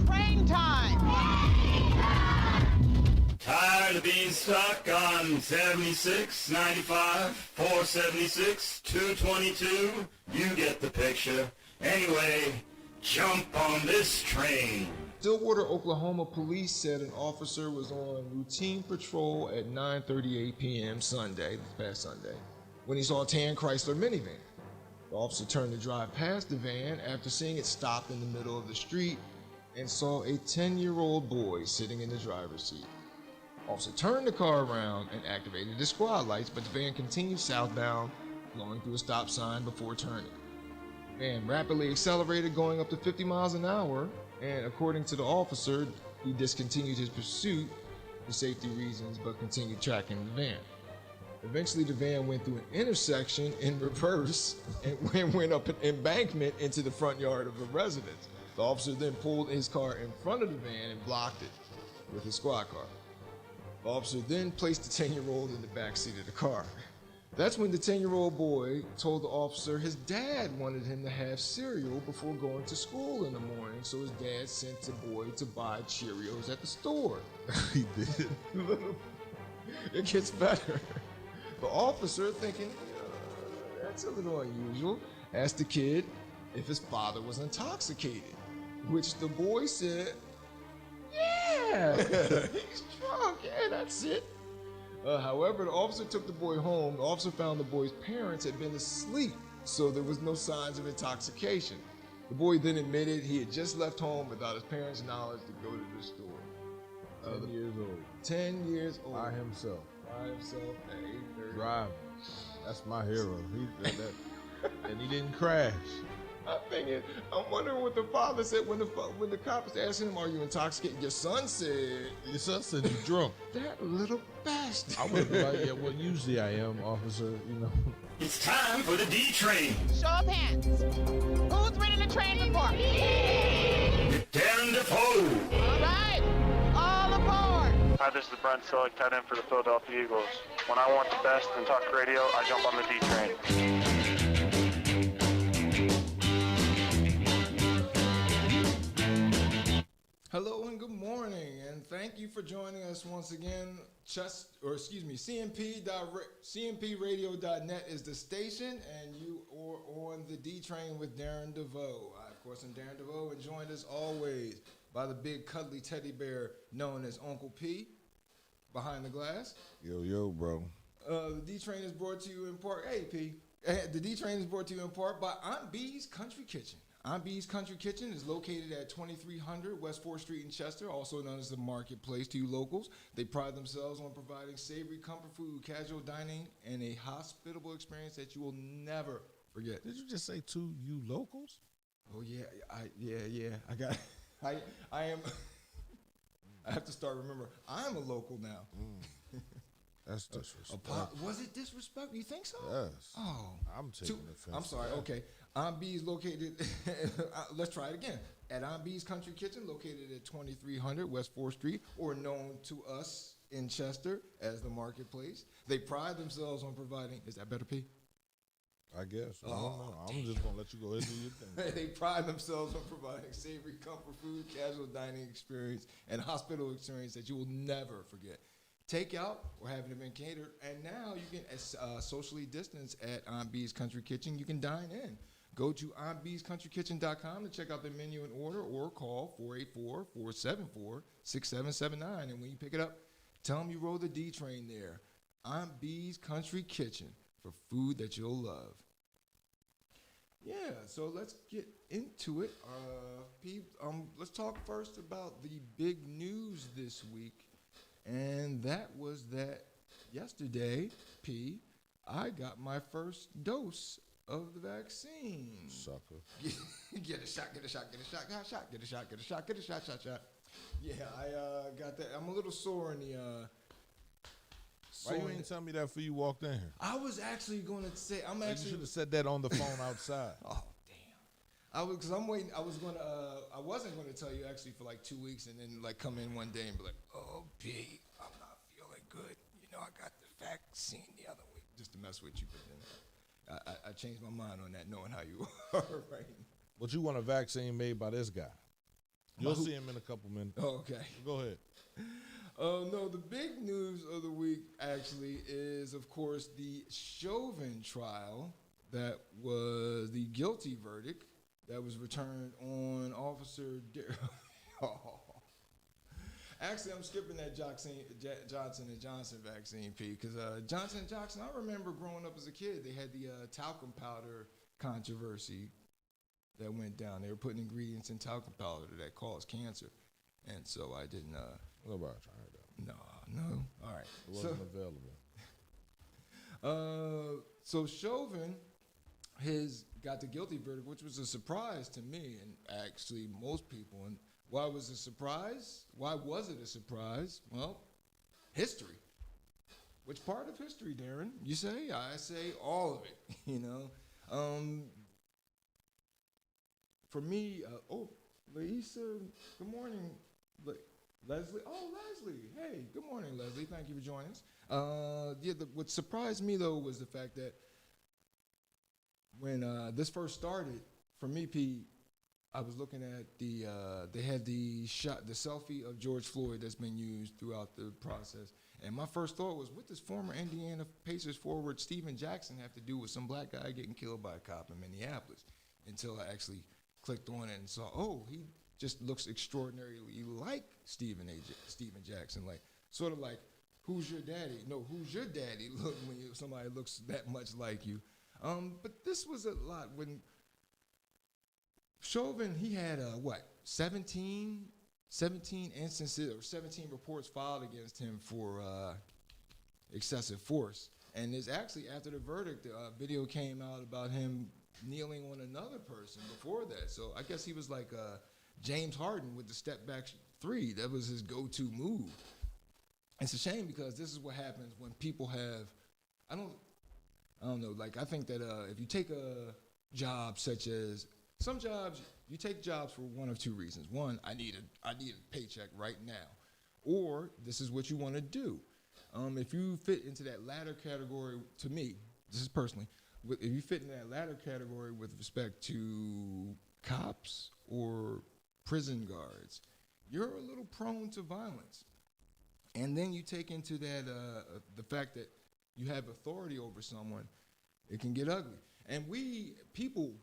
Train time! Tired of being stuck on 76, 95, 476, 222? You get the picture. Anyway, jump on this train. Stillwater, Oklahoma police said an officer was on routine patrol at 9:38 p.m. Sunday, this past Sunday, when he saw a tan Chrysler minivan. The officer turned to drive past the van after seeing it stopped in the middle of the street and saw a 10-year-old boy sitting in the driver's seat. Officer turned the car around and activated the squad lights, but the van continued southbound, blowing through a stop sign before turning. The van rapidly accelerated, going up to 50 miles an hour, and according to the officer, he discontinued his pursuit for safety reasons, but continued tracking the van. Eventually, the van went through an intersection in reverse and went up an embankment into the front yard of a residence. The officer then pulled his car in front of the van and blocked it with his squad car. The officer then placed the 10-year-old in the back seat of the car. That's when the 10-year-old boy told the officer his dad wanted him to have cereal before going to school in the morning, so his dad sent the boy to buy Cheerios at the store. He did. It gets better. The officer, thinking, that's a little unusual, asked the kid if his father was intoxicated, which the boy said, yeah, he's drunk, yeah, that's it. However, the officer took the boy home. The officer found the boy's parents had been asleep, so there was no signs of intoxication. The boy then admitted he had just left home without his parents' knowledge to go to the store. 10 years old. 10 years old. By himself. By himself at 8:30. Driving. That's my hero. And he didn't crash. I'm wondering what the father said when the cop was asking him, "Are you intoxicated?" Your son said you drunk. That little bastard. I would be like, yeah, well, usually I am, officer, you know. It's time for the DTrain. Show of hands. Who's ridden the train before? Darren DaVoue. All right. All aboard. Hi, this is Brent Selleck, tight end for the Philadelphia Eagles. When I want the best in talk radio, I jump on the DTrain. Hello and good morning, and thank you for joining us once again. CMPradio.net is the station, and you are on the D Train with Darren DaVoue. I, of course, am Darren DaVoue, and joined as always by the big cuddly teddy bear known as Uncle P, behind the glass. Yo, bro. The D Train is brought to you in part. Hey, P. The D Train is brought to you in part by Aunt B's Country Kitchen. Aunt B's Country Kitchen is located at 2300 West 4th Street in Chester, also known as the Marketplace to you locals. They pride themselves on providing savory comfort food, casual dining, and a hospitable experience that you will never forget. Did you just say to you locals? Oh yeah, I am. I have to start remembering. I'm a local now. That's disrespectful. Was it disrespectful? You think so? Yes. Oh, I'm taking offense. I'm sorry. Okay. Aunt B's located. Let's try it again. At Aunt B's Country Kitchen, located at 2300 West 4th Street, or known to us in Chester as the Marketplace. They pride themselves on providing. Is that better, P? I guess. I don't know. I'm just gonna let you go ahead and do your thing. They pride themselves on providing savory comfort food, casual dining experience, and hospital experience that you will never forget. Takeout or having it been catered, and now you can socially distance at Aunt B's Country Kitchen. You can dine in. Go to auntbscountryKitchen.com to check out the menu and order, or call 484-474-6779. And when you pick it up, tell them you rode the D train there. Aunt B's Country Kitchen for food that you'll love. Yeah, so let's get into it. Let's talk first about the big news this week. And that was that yesterday, P, I got my first dose of the vaccine. Sucker. Get a shot. Yeah, I got that. I'm a little sore in the... Why you ain't tell me that before you walked in here? I was actually going to say... You should have said that on the phone outside. Oh, damn. Because I'm waiting. I wasn't going to tell you actually for like 2 weeks, and then like come in one day and be like, "Oh, P, I'm not feeling good. You know, I got the vaccine the other week," just to mess with you. But then I changed my mind on that, knowing how you are right. But you want a vaccine made by this guy? You'll see him in a couple minutes. Oh, okay. Go ahead. No, the big news of the week actually is, of course, the Chauvin trial. That was the guilty verdict that was returned on Officer Darren. Actually, I'm skipping that Johnson & Johnson vaccine, Pete, because Johnson & Johnson, I remember growing up as a kid, they had the talcum powder controversy that went down. They were putting ingredients in talcum powder that caused cancer. And so I didn't. What about trying that? No. All right. It wasn't available. So Chauvin got the guilty verdict, which was a surprise to me and actually most people. And why was it a surprise? Why was it a surprise? Well, history. Which part of history, Darren? You say? I say all of it. You know. For me, Lisa, good morning. Leslie, Leslie. Hey, good morning, Leslie. Thank you for joining us. What surprised me though was the fact that when this first started, for me, Pete, I was looking at they had the selfie of George Floyd that's been used throughout the process, and my first thought was, what does former Indiana Pacers forward Steven Jackson have to do with some black guy getting killed by a cop in Minneapolis? Until I actually clicked on it and saw, he just looks extraordinarily like Steven Jackson, like sort of like, who's your daddy? No, who's your daddy? Look, when somebody looks that much like you. But this was a lot when Chauvin, he had 17 instances or 17 reports filed against him for excessive force. And there's actually, after the verdict, a video came out about him kneeling on another person before that. So I guess he was like James Harden with the step back three. That was his go-to move. It's a shame because this is what happens when people have, I don't know, like I think that if you take a job such as, some jobs, you take jobs for one of two reasons. One, I need a paycheck right now. Or this is what you want to do. If you fit into that latter category, to me, this is personally, if you fit in that latter category with respect to cops or prison guards, you're a little prone to violence. And then you take into that the fact that you have authority over someone, it can get ugly. And we, people,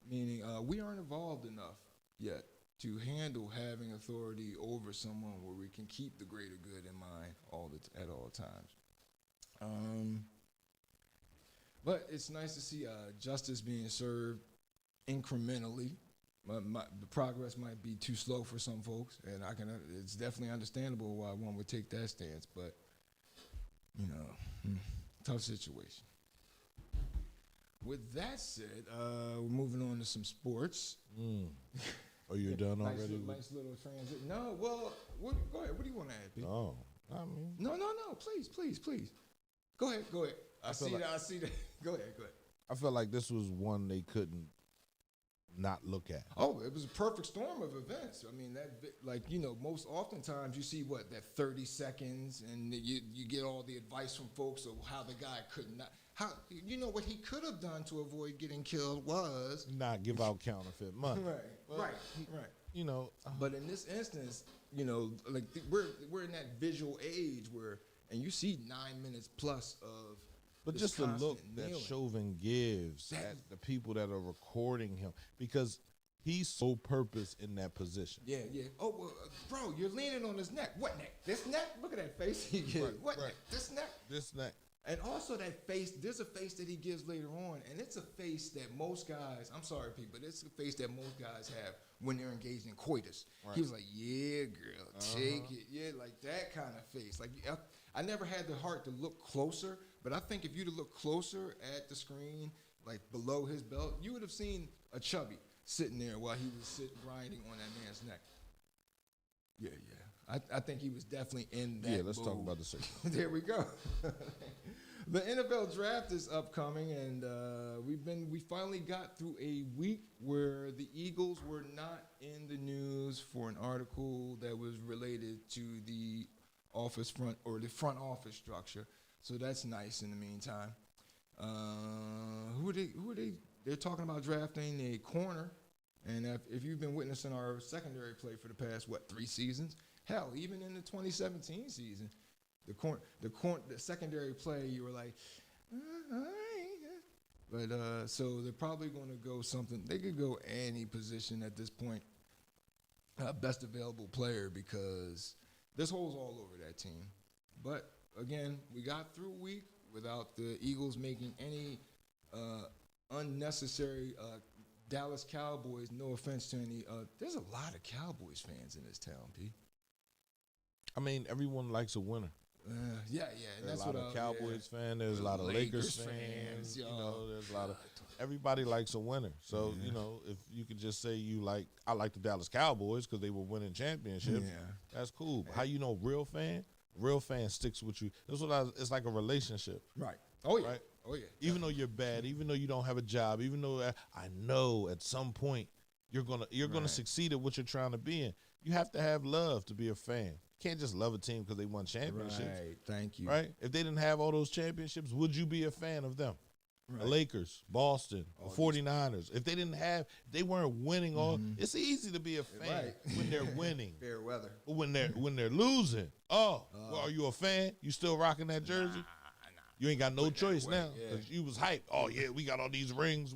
meaning we aren't evolved enough yet to handle having authority over someone where we can keep the greater good in mind at all times. But it's nice to see justice being served incrementally. The progress might be too slow for some folks, and it's definitely understandable why one would take that stance, but, tough situation. With that said, we're moving on to some sports. Oh, you're done already? Nice little transit. No, well, go ahead. What do you want to add, Pete? No, I mean. No. Please. Go ahead. I see that. Go ahead. I felt like this was one they couldn't not look at. Oh, it was a perfect storm of events. I mean, most oftentimes you see that 30 seconds, and you get all the advice from folks of how the guy could not. What he could have done to avoid getting killed was not give out counterfeit money. Right. But in this instance, we're in that visual age and you see 9 minutes plus of. But just the look that Chauvin gives at the people that are recording him, because he's so purpose in that position. Yeah. Oh, well, bro, you're leaning on his neck. What neck? This neck? Look at that face he gives. Right, what neck? This neck? This neck. And also that face, there's a face that he gives later on, and it's a face that most guys, I'm sorry, Pete, but it's a face that most guys have when they're engaged in coitus. Right. He was like, yeah, girl, take it. Yeah, like that kind of face. Like, I never had the heart to look closer, but I think if you'd have looked closer at the screen, like below his belt, you would have seen a chubby sitting there while he was grinding on that man's neck. Yeah. I think he was definitely in that. Yeah, let's talk about the season. There we go. The NFL draft is upcoming, and we finally got through a week where the Eagles were not in the news for an article that was related to the the front office structure. So that's nice in the meantime. Who are they? They're talking about drafting a corner And if you've been witnessing our secondary play for the past, 3 seasons? Hell, even in the 2017 season, the secondary play, you were like, all right. But so they're probably going to go something. They could go any position at this point, best available player, because there's holes all over that team. But again, we got through a week without the Eagles making any unnecessary Dallas Cowboys, no offense to any. There's a lot of Cowboys fans in this town, P. I mean, everyone likes a winner. Yeah, and There's that's a lot of Cowboys fans. There's a lot of Lakers fans. You know, there's a lot of everybody likes a winner. So you know, if you could just say I like the Dallas Cowboys because they were winning championships. Yeah, that's cool. But how you know real fan? Real fan sticks with you. That's what it's like a relationship. Right. Oh yeah. Right? Oh yeah. Even though you're bad, even though you don't have a job, even though I know at some point you're gonna succeed at what you're trying to be in. You have to have love to be a fan. You can't just love a team because they won championships. Right. Thank you. Right? If they didn't have all those championships, would you be a fan of them? Right. The Lakers, Boston, the 49ers. If they weren't winning all, it's easy to be a fan when they're winning. Fair weather. But when they're losing, well, are you a fan? You still rocking that jersey? Nah. You ain't got no choice now. Because you was hyped. Oh yeah, we got all these rings.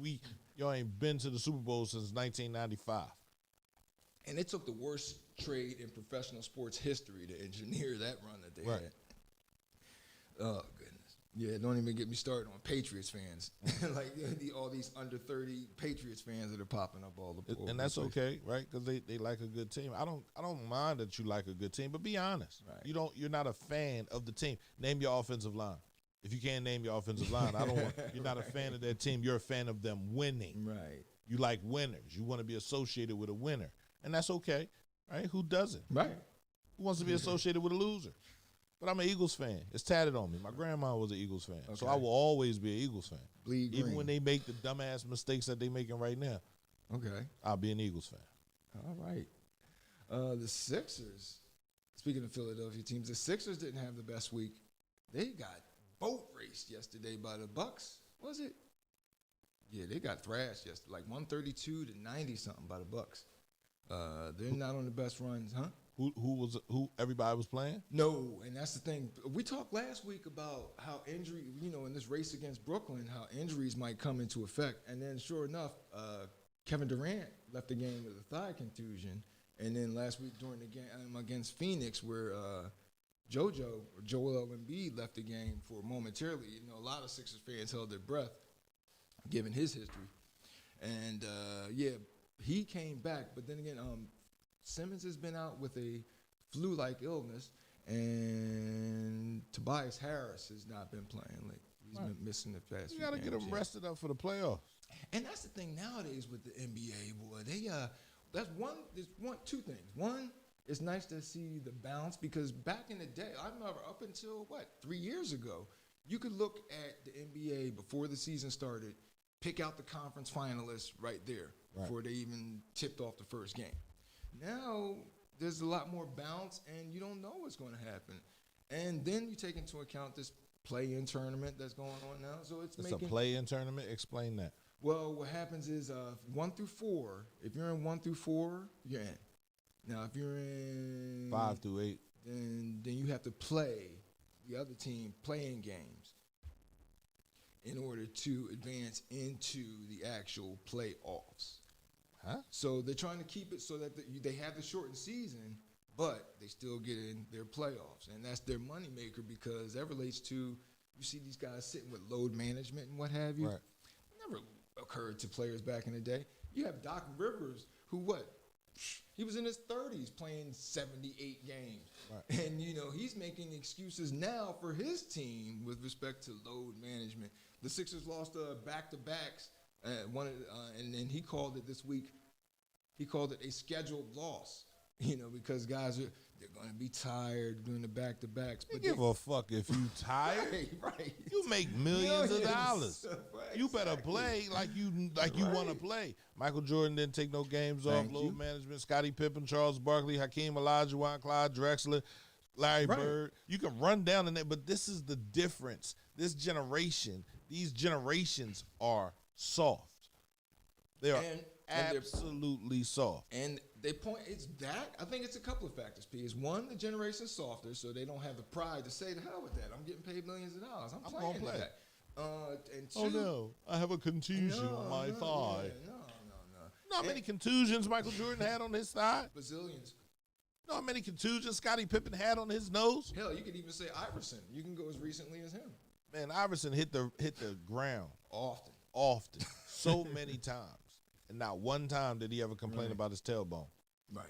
Y'all ain't been to the Super Bowl since 1995. And it took the worst trade in professional sports history to engineer that run that they had. Oh, goodness. Yeah, don't even get me started on Patriots fans. Like all these under 30 Patriots fans that are popping up all the and that's okay, right? Because they like a good team. I don't mind that you like a good team, but be honest. Right. You're not a fan of the team. Name your offensive line. If you can't name your offensive line, you're not a fan of that team. You're a fan of them winning. Right. You like winners. You want to be associated with a winner. And that's okay, right? Who doesn't? Right. Who wants to be associated with a loser? But I'm an Eagles fan. It's tatted on me. My grandma was an Eagles fan. Okay. So I will always be an Eagles fan. Bleed green. Even when they make the dumbass mistakes that they're making right now. Okay. I'll be an Eagles fan. All right. The Sixers, speaking of Philadelphia teams, the Sixers didn't have the best week. They got boat raced yesterday by the Bucks. Was it? Yeah, they got thrashed yesterday, like 132 to 90 something by the Bucks. They're not on the best runs, huh? Who everybody was playing? No, and that's the thing. We talked last week about how injury, in this race against Brooklyn, how injuries might come into effect. And then sure enough, Kevin Durant left the game with a thigh contusion. And then last week during the game against Phoenix, where Joel Embiid left the game for momentarily. A lot of Sixers fans held their breath, given his history. And, he came back. But then again, Simmons has been out with a flu-like illness, and Tobias Harris has not been playing lately. He's been missing the past few games. You got to get him rested up for the playoffs. And that's the thing nowadays with the NBA, boy. There's two things. One, it's nice to see the bounce, because back in the day, I remember up until, 3 years ago, you could look at the NBA before the season started, pick out the conference finalists right there before they even tipped off the first game. Now, there's a lot more bounce, and you don't know what's going to happen. And then you take into account this play-in tournament that's going on now. So it's a play-in tournament? Explain that. Well, what happens is 1 through 4, if you're in 1 through 4, you're in. Now, if you're in 5 through 8, then you have to play the other team playing games in order to advance into the actual playoffs. Huh? So they're trying to keep it so that they have the shortened season, but they still get in their playoffs. And that's their moneymaker, because that relates to, you see these guys sitting with load management and what have you. Right. Never occurred to players back in the day. You have Doc Rivers, who he was in his 30s playing 78 games. Right. And, he's making excuses now for his team with respect to load management. The Sixers lost back-to-backs. And then he called it this week. He called it a scheduled loss, because guys they're going to be tired doing the back-to-backs. But give a fuck if you tired. Right. You make millions of dollars. Right, you better play like you want to play. Michael Jordan didn't take no games off. Load management. Scottie Pippen, Charles Barkley, Hakeem Olajuwon, Clyde Drexler, Larry Bird. You can run down in that, but this is the difference. These generations are soft. They are absolutely soft. And they point, it's that. I think it's a couple of factors, P. It's one, the generation's softer, so they don't have the pride to say, the hell with that. I'm getting paid millions of dollars. I'm playing play. that. And two, Oh, no. I have a contusion on my thigh. No. Know how many contusions Michael Jordan had on his thigh? Bazillions. Know how many contusions Scottie Pippen had on his nose? Hell, you could even say Iverson. You can go as recently as him. Man, Iverson hit the ground Often. so many times. And not one time did he ever complain about his tailbone. Right.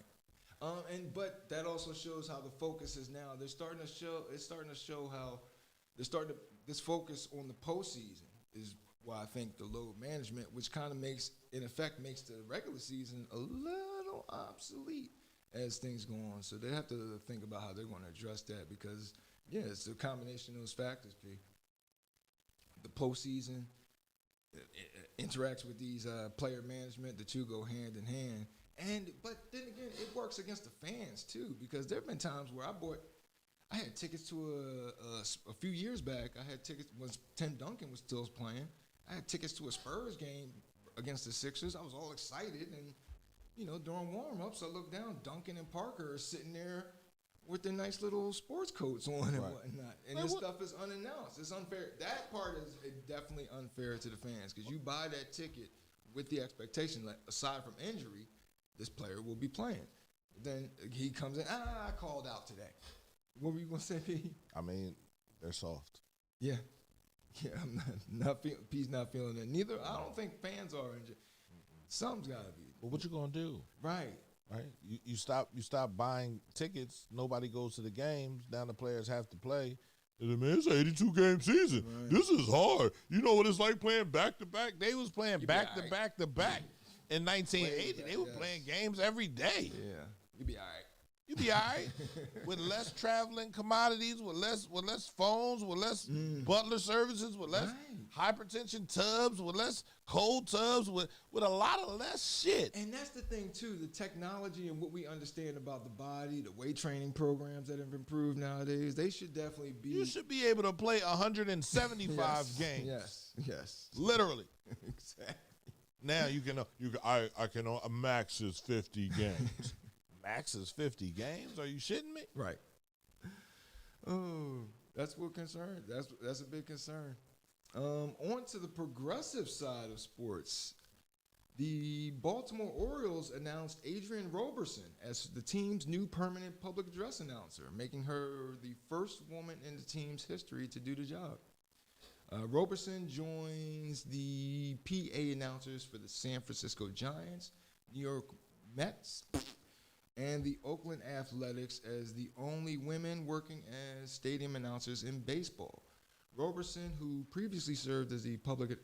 But that also shows how the focus is now. It's starting to show how this focus on the postseason is why I think the load management, which kind of makes the regular season a little obsolete as things go on. So they have to think about how they're going to address that because, it's a combination of those factors, P. The postseason interacts with these player management. The two go hand in hand. But then again, it works against the fans, too, because there have been times where I had tickets to a few years back. I had tickets when Tim Duncan was still playing. I had tickets to a Spurs game against the Sixers. I was all excited, and during warm-ups, I looked down. Duncan and Parker are sitting there with their nice little sports coats on and whatnot. And this stuff is unannounced. It's unfair. That part is definitely unfair to the fans because you buy that ticket with the expectation that aside from injury, this player will be playing. Then he comes in, I called out today. What were you going to say, P? I mean, they're soft. Yeah. Yeah, I'm not P's not feeling it. Neither. I don't think fans are injured. Something's got to be. Well, what you going to do? Right. You stop buying tickets. Nobody goes to the games. Now the players have to play. And man, it's an 82-game season. Right. This is hard. You know what it's like playing back-to-back? They was playing back-to-back-to-back. In 1980, they were playing games every day. Yeah. You'd be all right. You'd be all right with less traveling commodities, with less phones, with less butler services, with less hypertension tubs, with less cold tubs, with a lot of less shit. And that's the thing, too, the technology and what we understand about the body, the weight training programs that have improved nowadays, they should definitely be. You should be able to play 175 games. Yes. Literally. Exactly. Now I can max is 50 games. Max is 50 games? Are you shitting me? Right. Oh, that's what concerns. That's a big concern. On to the progressive side of sports. The Baltimore Orioles announced Adrienne Roberson as the team's new permanent public address announcer, making her the first woman in the team's history to do the job. Roberson joins the PA announcers for the San Francisco Giants, New York Mets, and the Oakland Athletics as the only women working as stadium announcers in baseball. Roberson, who previously served as the public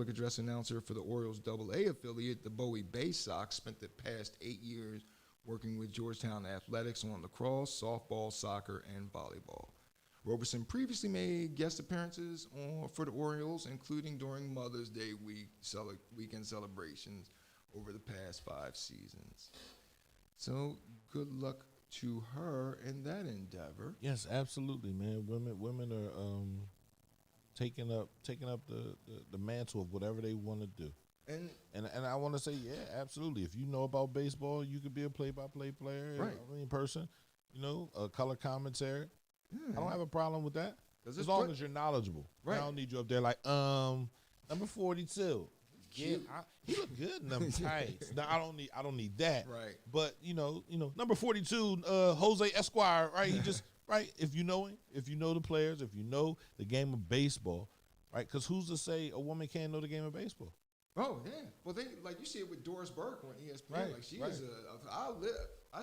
address announcer for the Orioles AA affiliate, the Bowie Bay Sox, spent the past 8 years working with Georgetown Athletics on lacrosse, softball, soccer, and volleyball. Roberson previously made guest appearances for the Orioles, including during Mother's Day weekend celebrations over the past 5 seasons. So good luck to her in that endeavor. Yes, absolutely, man. Women are taking up the mantle of whatever they want to do. And I want to say, yeah, absolutely. If you know about baseball, you could be a play-by-play player, person. A color commentary. I don't have a problem with that as long as you're knowledgeable. Right. I don't need you up there like number 42. Yeah, he look good in them tights. Now I don't need that. Right. But number 42, Jose Esquire, right? He just if you know him, if you know the players, if you know the game of baseball, right? Because who's to say a woman can't know the game of baseball? Oh yeah. Well, you see it with Doris Burke on ESPN. Right. Like she is I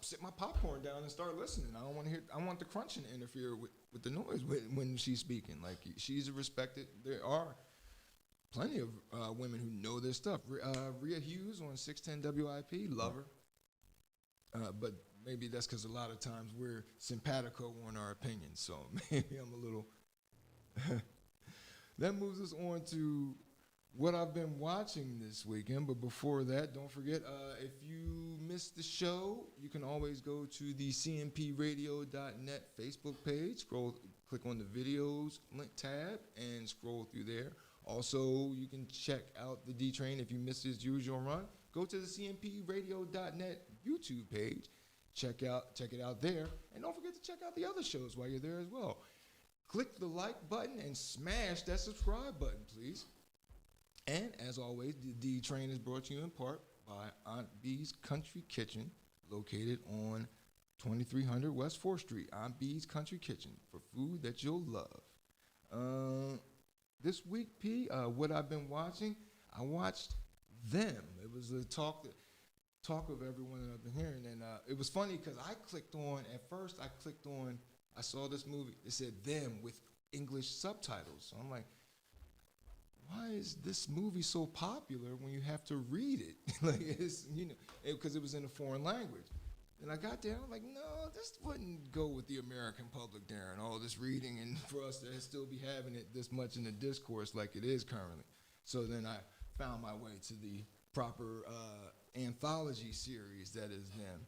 sit my popcorn down and start listening. I don't want to hear. I want the crunching to interfere with the noise when she's speaking. Like she's a respected. There are plenty of women who know this stuff. Rhea Hughes on 610 WIP, love her. But maybe that's because a lot of times we're simpatico on our opinions. So maybe I'm a little. That moves us on to what I've been watching this weekend. But before that, don't forget, if you missed the show, you can always go to the cmpradio.net Facebook page. Click on the videos link tab and scroll through there. Also, you can check out the DTrain if you missed his usual run. Go to the cmpradio.net YouTube page. Check it out there. And don't forget to check out the other shows while you're there as well. Click the like button and smash that subscribe button, please. And as always, the DTrain is brought to you in part by Aunt B's Country Kitchen, located on 2300 West 4th Street. Aunt B's Country Kitchen for food that you'll love. This week, P, what I've been watching, I watched Them. It was a talk of everyone that I've been hearing, and it was funny because I saw this movie. It said Them with English subtitles. So I'm like, why is this movie so popular when you have to read it? Like, it's, because it was in a foreign language. And I got there, I'm like, no, this wouldn't go with the American public, Darren, all this reading, and for us to still be having it this much in the discourse like it is currently. So then I found my way to the proper anthology series that is Them.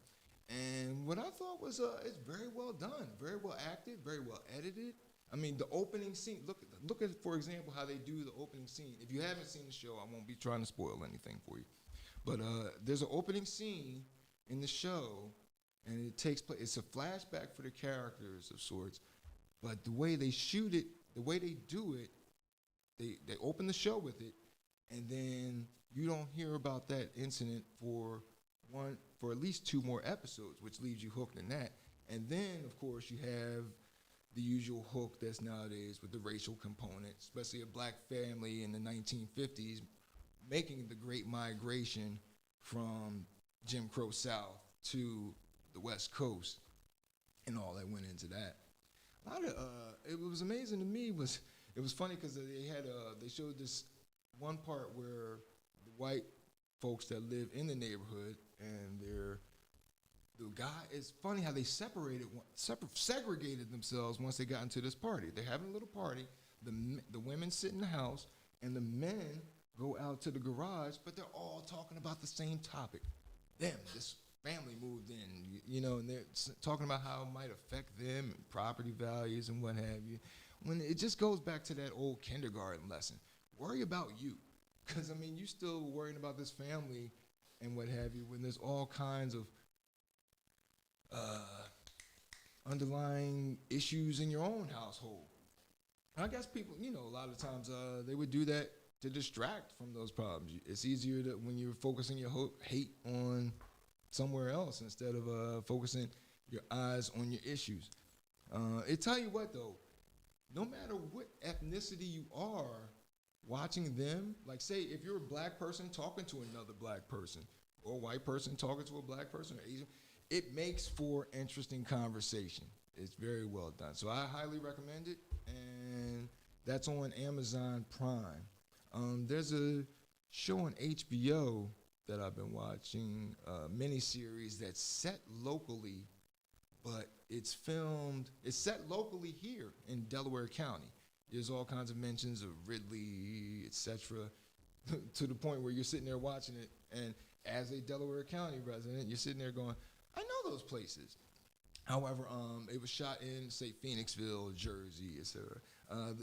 And what I thought was it's very well done, very well acted, very well edited. I mean, the opening scene, look at, for example, how they do the opening scene. If you haven't seen the show, I won't be trying to spoil anything for you. But there's an opening scene in the show, and it takes place. It's a flashback for the characters of sorts, but the way they shoot it, the way they do it, they open the show with it, and then you don't hear about that incident for at least 2 more episodes, which leaves you hooked in that. And then, of course, you have the usual hook that's nowadays with the racial component, especially a black family in the 1950s making the great migration from Jim Crow South to the West Coast and all that went into that. It was amazing to me. It was funny because they showed this one part where the white folks that live in the neighborhood and the guy, it's funny how they segregated themselves once they got into this party. They're having a little party. The women sit in the house, and the men go out to the garage, but they're all talking about the same topic. This family moved in, and they're talking about how it might affect them and property values and what have you. When it just goes back to that old kindergarten lesson. Worry about you. Because, you still worrying about this family and what have you when there's all kinds of underlying issues in your own household. And I guess people, a lot of times they would do that to distract from those problems. It's easier when you're focusing your hate on somewhere else instead of focusing your eyes on your issues. It tell you what, though, no matter what ethnicity you are, watching them, like say if you're a black person talking to another black person, or a white person talking to a black person, or Asian, it makes for interesting conversation. It's very well done. So I highly recommend it, and that's on Amazon Prime. There's a show on HBO that I've been watching, a miniseries that's set locally, but it's set locally here in Delaware County. There's all kinds of mentions of Whitley, etc., to the point where you're sitting there watching it, and as a Delaware County resident, you're sitting there going, I know those places. However, it was shot in, say, Phoenixville, Jersey, etc.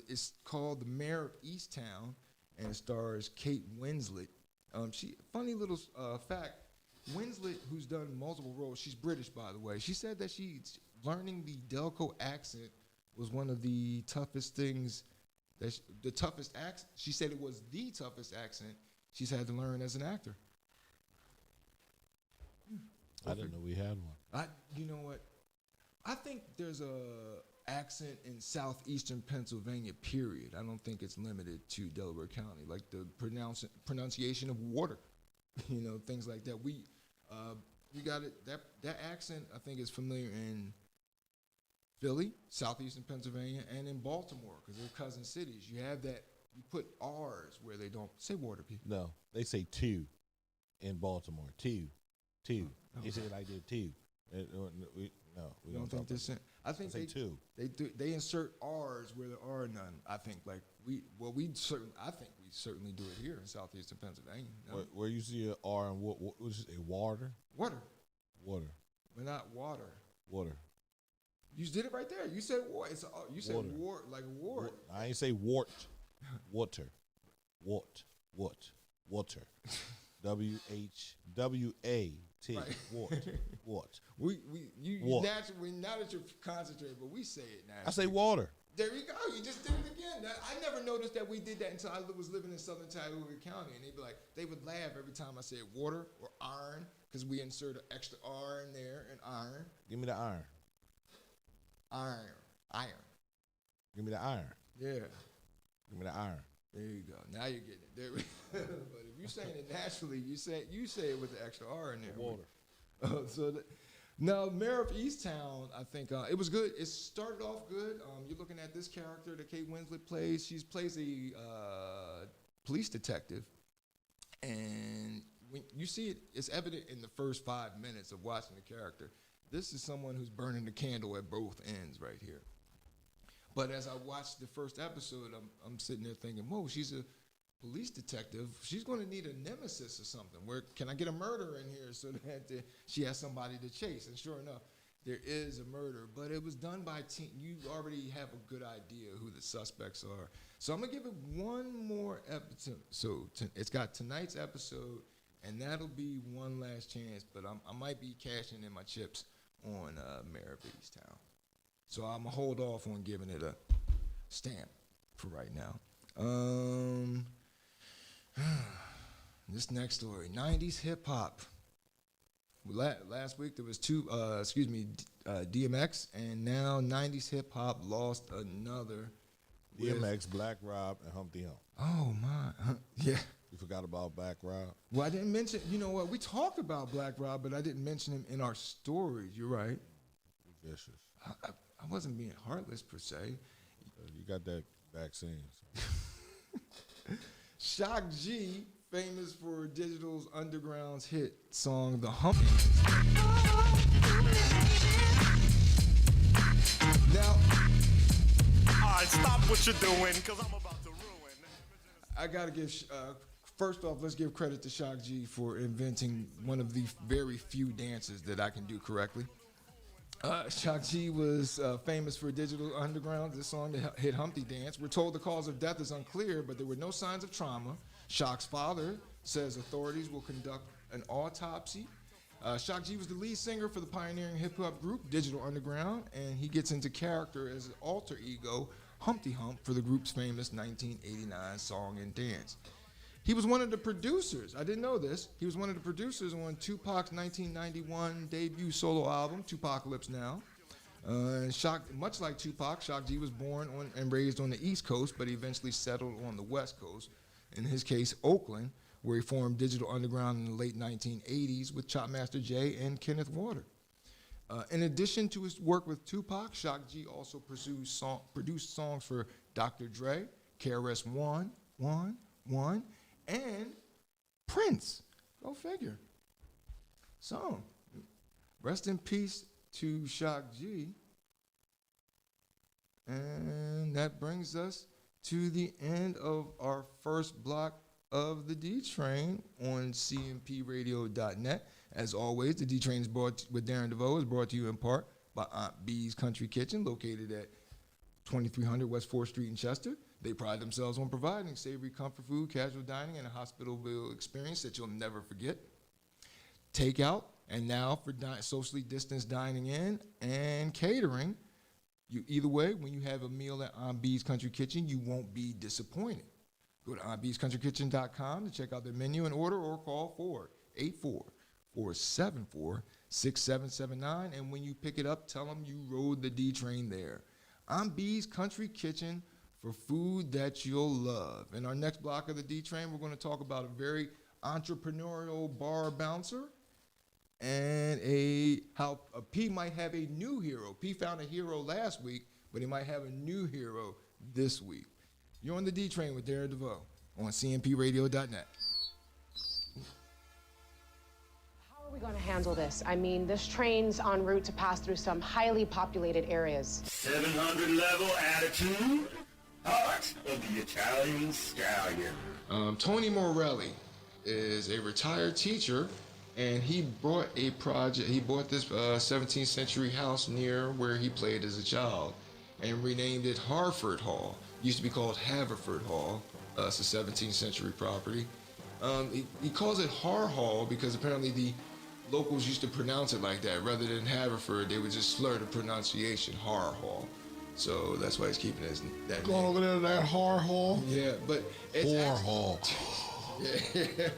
It's called The Mayor of Easttown, and it stars Kate Winslet. Funny little fact, Winslet, who's done multiple roles, she's British, by the way. She said that learning the Delco accent was one of the toughest things, she said it was the toughest accent she's had to learn as an actor. I didn't know we had one. You know what? I think there's a accent in southeastern Pennsylvania, period. I don't think it's limited to Delaware County, like the pronunciation of water, things like that. You got it. That accent, I think, is familiar in Philly, southeastern Pennsylvania, and in Baltimore, because they're cousin cities. You have that, you put R's where they don't say water, people. No, they say two in Baltimore. Two. They say it like they're two. We don't think this. I think they say two. They insert R's where there are none. I think I think we certainly do it here in southeastern Pennsylvania. No? Where you see an R and what is it? Water. But not water. Water. You did it right there. You said war. You said water. War, like a wart. I ain't say wart. Water. Water. WHWAT. Right. Wart. We Wart. naturally, now that you're concentrating, but we say it now. I say water. There you go. You just did it again. I never noticed that we did that until I was living in Southern Tioga County, and they would laugh every time I said water or iron, because we insert an extra R in there and iron. Give me the iron. Iron. Give me the iron. Yeah. Give me the iron. There you go. Now you're getting it. There we But if you're saying it naturally, you say it with the extra R in there. Water. Now, Mayor of Easttown, I think it was good. It started off good. You're looking at this character that Kate Winslet plays. She plays a police detective, and when you see it, it's evident in the first 5 minutes of watching the character. This is someone who's burning the candle at both ends right here. But as I watched the first episode, I'm sitting there thinking, whoa, she's a police detective. She's going to need a nemesis or something. Where can I get a murder in here so that she has somebody to chase? And sure enough, there is a murder. But it was done by team. You already have a good idea who the suspects are. So I'm going to give it one more episode. So it's got tonight's episode, and that'll be one last chance. But I might be cashing in my chips on Mayor of Easttown. So I'm going to hold off on giving it a stamp for right now. This next story, 90s hip hop. Last week there was DMX, and now 90s hip hop lost another. DMX, Black Rob, and Humpty Hump. Oh my, yeah. You forgot about Black Rob? Well, I didn't mention, you know what, we talked about Black Rob, but I didn't mention him in our stories. You're right. Vicious. I wasn't being heartless per se. You got that vaccine. Shock G, famous for Digital's Underground's hit song, The Humpty. Now, all right, stop what you're doing, because I'm about to ruin. I gotta give, first off, let's give credit to Shock G for inventing one of the very few dances that I can do correctly. Shock G was famous for Digital Underground, this song that hit Humpty Dance. We're told the cause of death is unclear, but there were no signs of trauma. Shock's father says authorities will conduct an autopsy. Shock G was the lead singer for the pioneering hip-hop group Digital Underground, and he gets into character as an alter ego, Humpty Hump, for the group's famous 1989 song and dance. He was one of the producers. I didn't know this. He was one of the producers on Tupac's 1991 debut solo album, Tupacalypse Now. Much like Tupac, Shock G was born and raised on the East Coast, but he eventually settled on the West Coast. In his case, Oakland, where he formed Digital Underground in the late 1980s with Chopmaster Jay and Kenneth Water. In addition to his work with Tupac, Shock G also produced songs for Dr. Dre, KRS-One, and Prince. Go figure. So, rest in peace to Shock G. And that brings us to the end of our first block of the DTrain on cmpradio.net. As always, the DTrain is with Darren DaVoue is brought to you in part by Aunt B's Country Kitchen, located at 2300 West 4th Street in Chester. They pride themselves on providing savory comfort food, casual dining, and a hospitable experience that you'll never forget. Takeout, and now for socially distanced dining in and catering. Either way, when you have a meal at Aunt B's Country Kitchen, you won't be disappointed. Go to auntbscountryKitchen.com to check out their menu and order, or call 484-474-6779. And when you pick it up, tell them you rode the D-Train there. Aunt B's Country Kitchen for food that you'll love. In our next block of the D-Train, we're going to talk about a very entrepreneurial bar bouncer and how P might have a new hero. P found a hero last week, but he might have a new hero this week. You're on the D-Train with Darren DaVoue on cmpradio.net. How are we going to handle this? I mean, this train's en route to pass through some highly populated areas. 700 level attitude, heart of the Italian stallion. Tony Morelli is a retired teacher, and he bought a project. He bought this 17th century house near where he played as a child and renamed it Harford Hall. Used to be called Haverford Hall. It's a 17th century property. He calls it Har Hall because apparently the locals used to pronounce it like that. Rather than Haverford, they would just slur the pronunciation, Har Hall. So that's why he's keeping it as that Going name. over there to that Har Hall. Yeah, but it's Har Hall. Yeah.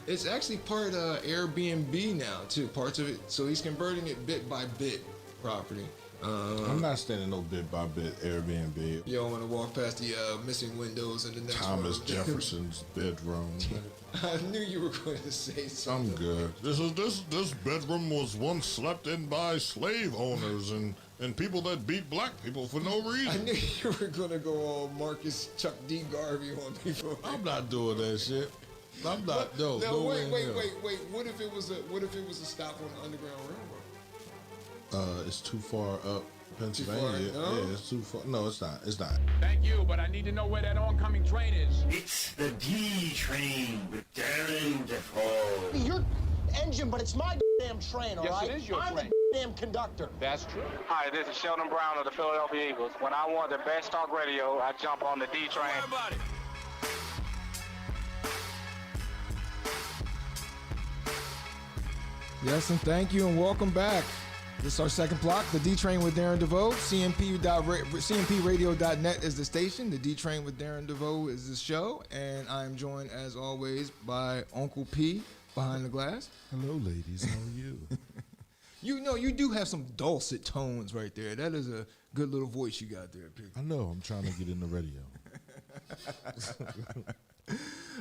It's actually part Airbnb now too. Parts of it, so he's converting it bit by bit property. I'm not standing no bit by bit Airbnb. You don't want to walk past the missing windows in the next Thomas room. Jefferson's bedroom. I knew you were going to say something. I'm good. This bedroom was once slept in by slave owners and people that beat black people for no I reason. knew you were going to go all Marcus Chuck D. Garvey on people. I'm not doing that shit. I'm not. No. Wait. way in hell. What if it was a stop on the Underground Railroad? It's too far up Pennsylvania. No? Yeah, it's too far. No, it's not. It's not. Thank you, but I need to know where that oncoming train is. It's the DTrain with Darren DaVoue. Your engine, but it's my damn train, all Yes, right? it is your I'm train. the damn conductor. That's true. Hi, this is Sheldon Brown of the Philadelphia Eagles. When I want the best talk radio, I jump on the DTrain. Everybody. Yes, and thank you, and welcome back. This is our second block, the D-Train with Darren DaVoue. CMPradio.net is the station. The D-Train with Darren DaVoue is the show, and I'm joined, as always, by Uncle P behind the glass. Hello, ladies. How are you? You know, you do have some dulcet tones right there. That is a good little voice you got there, P. I know. I'm trying to get in the radio.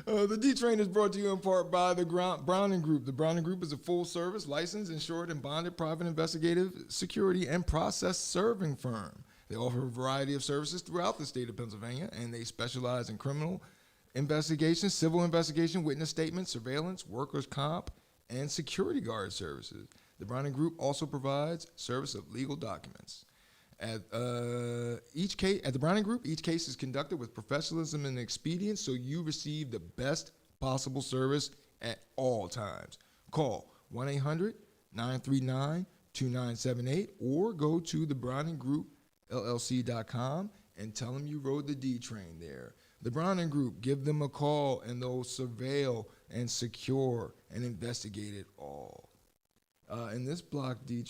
The D-Train is brought to you in part by the Browning Group. The Browning Group is a full-service, licensed, insured, and bonded private investigative security and process serving firm. They offer a variety of services throughout the state of Pennsylvania, and they specialize in criminal investigation, civil investigation, witness statements, surveillance, workers' comp, and security guard services. The Browning Group also provides service of legal documents. At the Browning Group, each case is conducted with professionalism and expedience, so you receive the best possible service at all times. Call 1-800-939-2978 or go to thebrowninggroup.llc.com and tell them you rode the D-Train there. The Browning Group, give them a call and they'll surveil and secure and investigate it all. In this block of the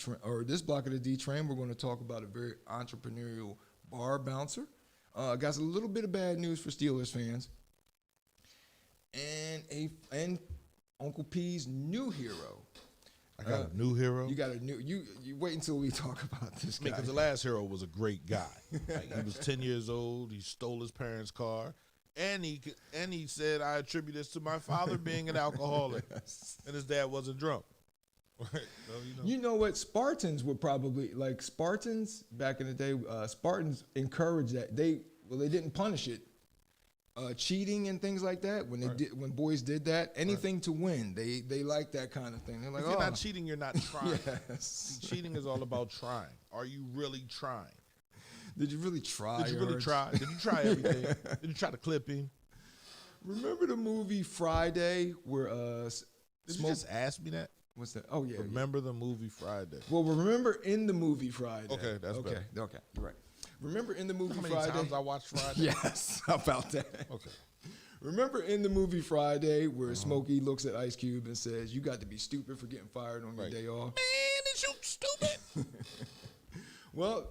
D-Train, we're going to talk about a very entrepreneurial bar bouncer. Got a little bit of bad news for Steelers fans, and Uncle P's new hero. I got a new hero. You got a new. You wait until we talk about this guy. Because the last hero was a great guy. Like, he was 10 years old. He stole his parents' car. And he said, I attribute this to my father being an alcoholic. Yes. And his dad wasn't drunk. Right. So, You know what? Spartans would probably, like Spartans back in the day, Spartans encouraged that. They didn't punish it. Cheating and things like that, when boys did that, anything to win, they like that kind of thing. They're like, if you're not cheating, you're not trying. Yes. See, cheating is all about trying. Are you really trying? Did you really try? Did you really try? Did you try everything? Did you try to clip him? Remember the movie Friday where Did you just ask me that? What's that? Oh yeah. Remember the movie Friday? Well, remember in the movie Friday. Okay, that's better. Okay, you're right. Remember in the movie How many Friday? times I watched Friday? Yes, how about that? Okay. Remember in the movie Friday where Smokey looks at Ice Cube and says, "You got to be stupid for getting fired on your day off." Man, is you stupid? Well,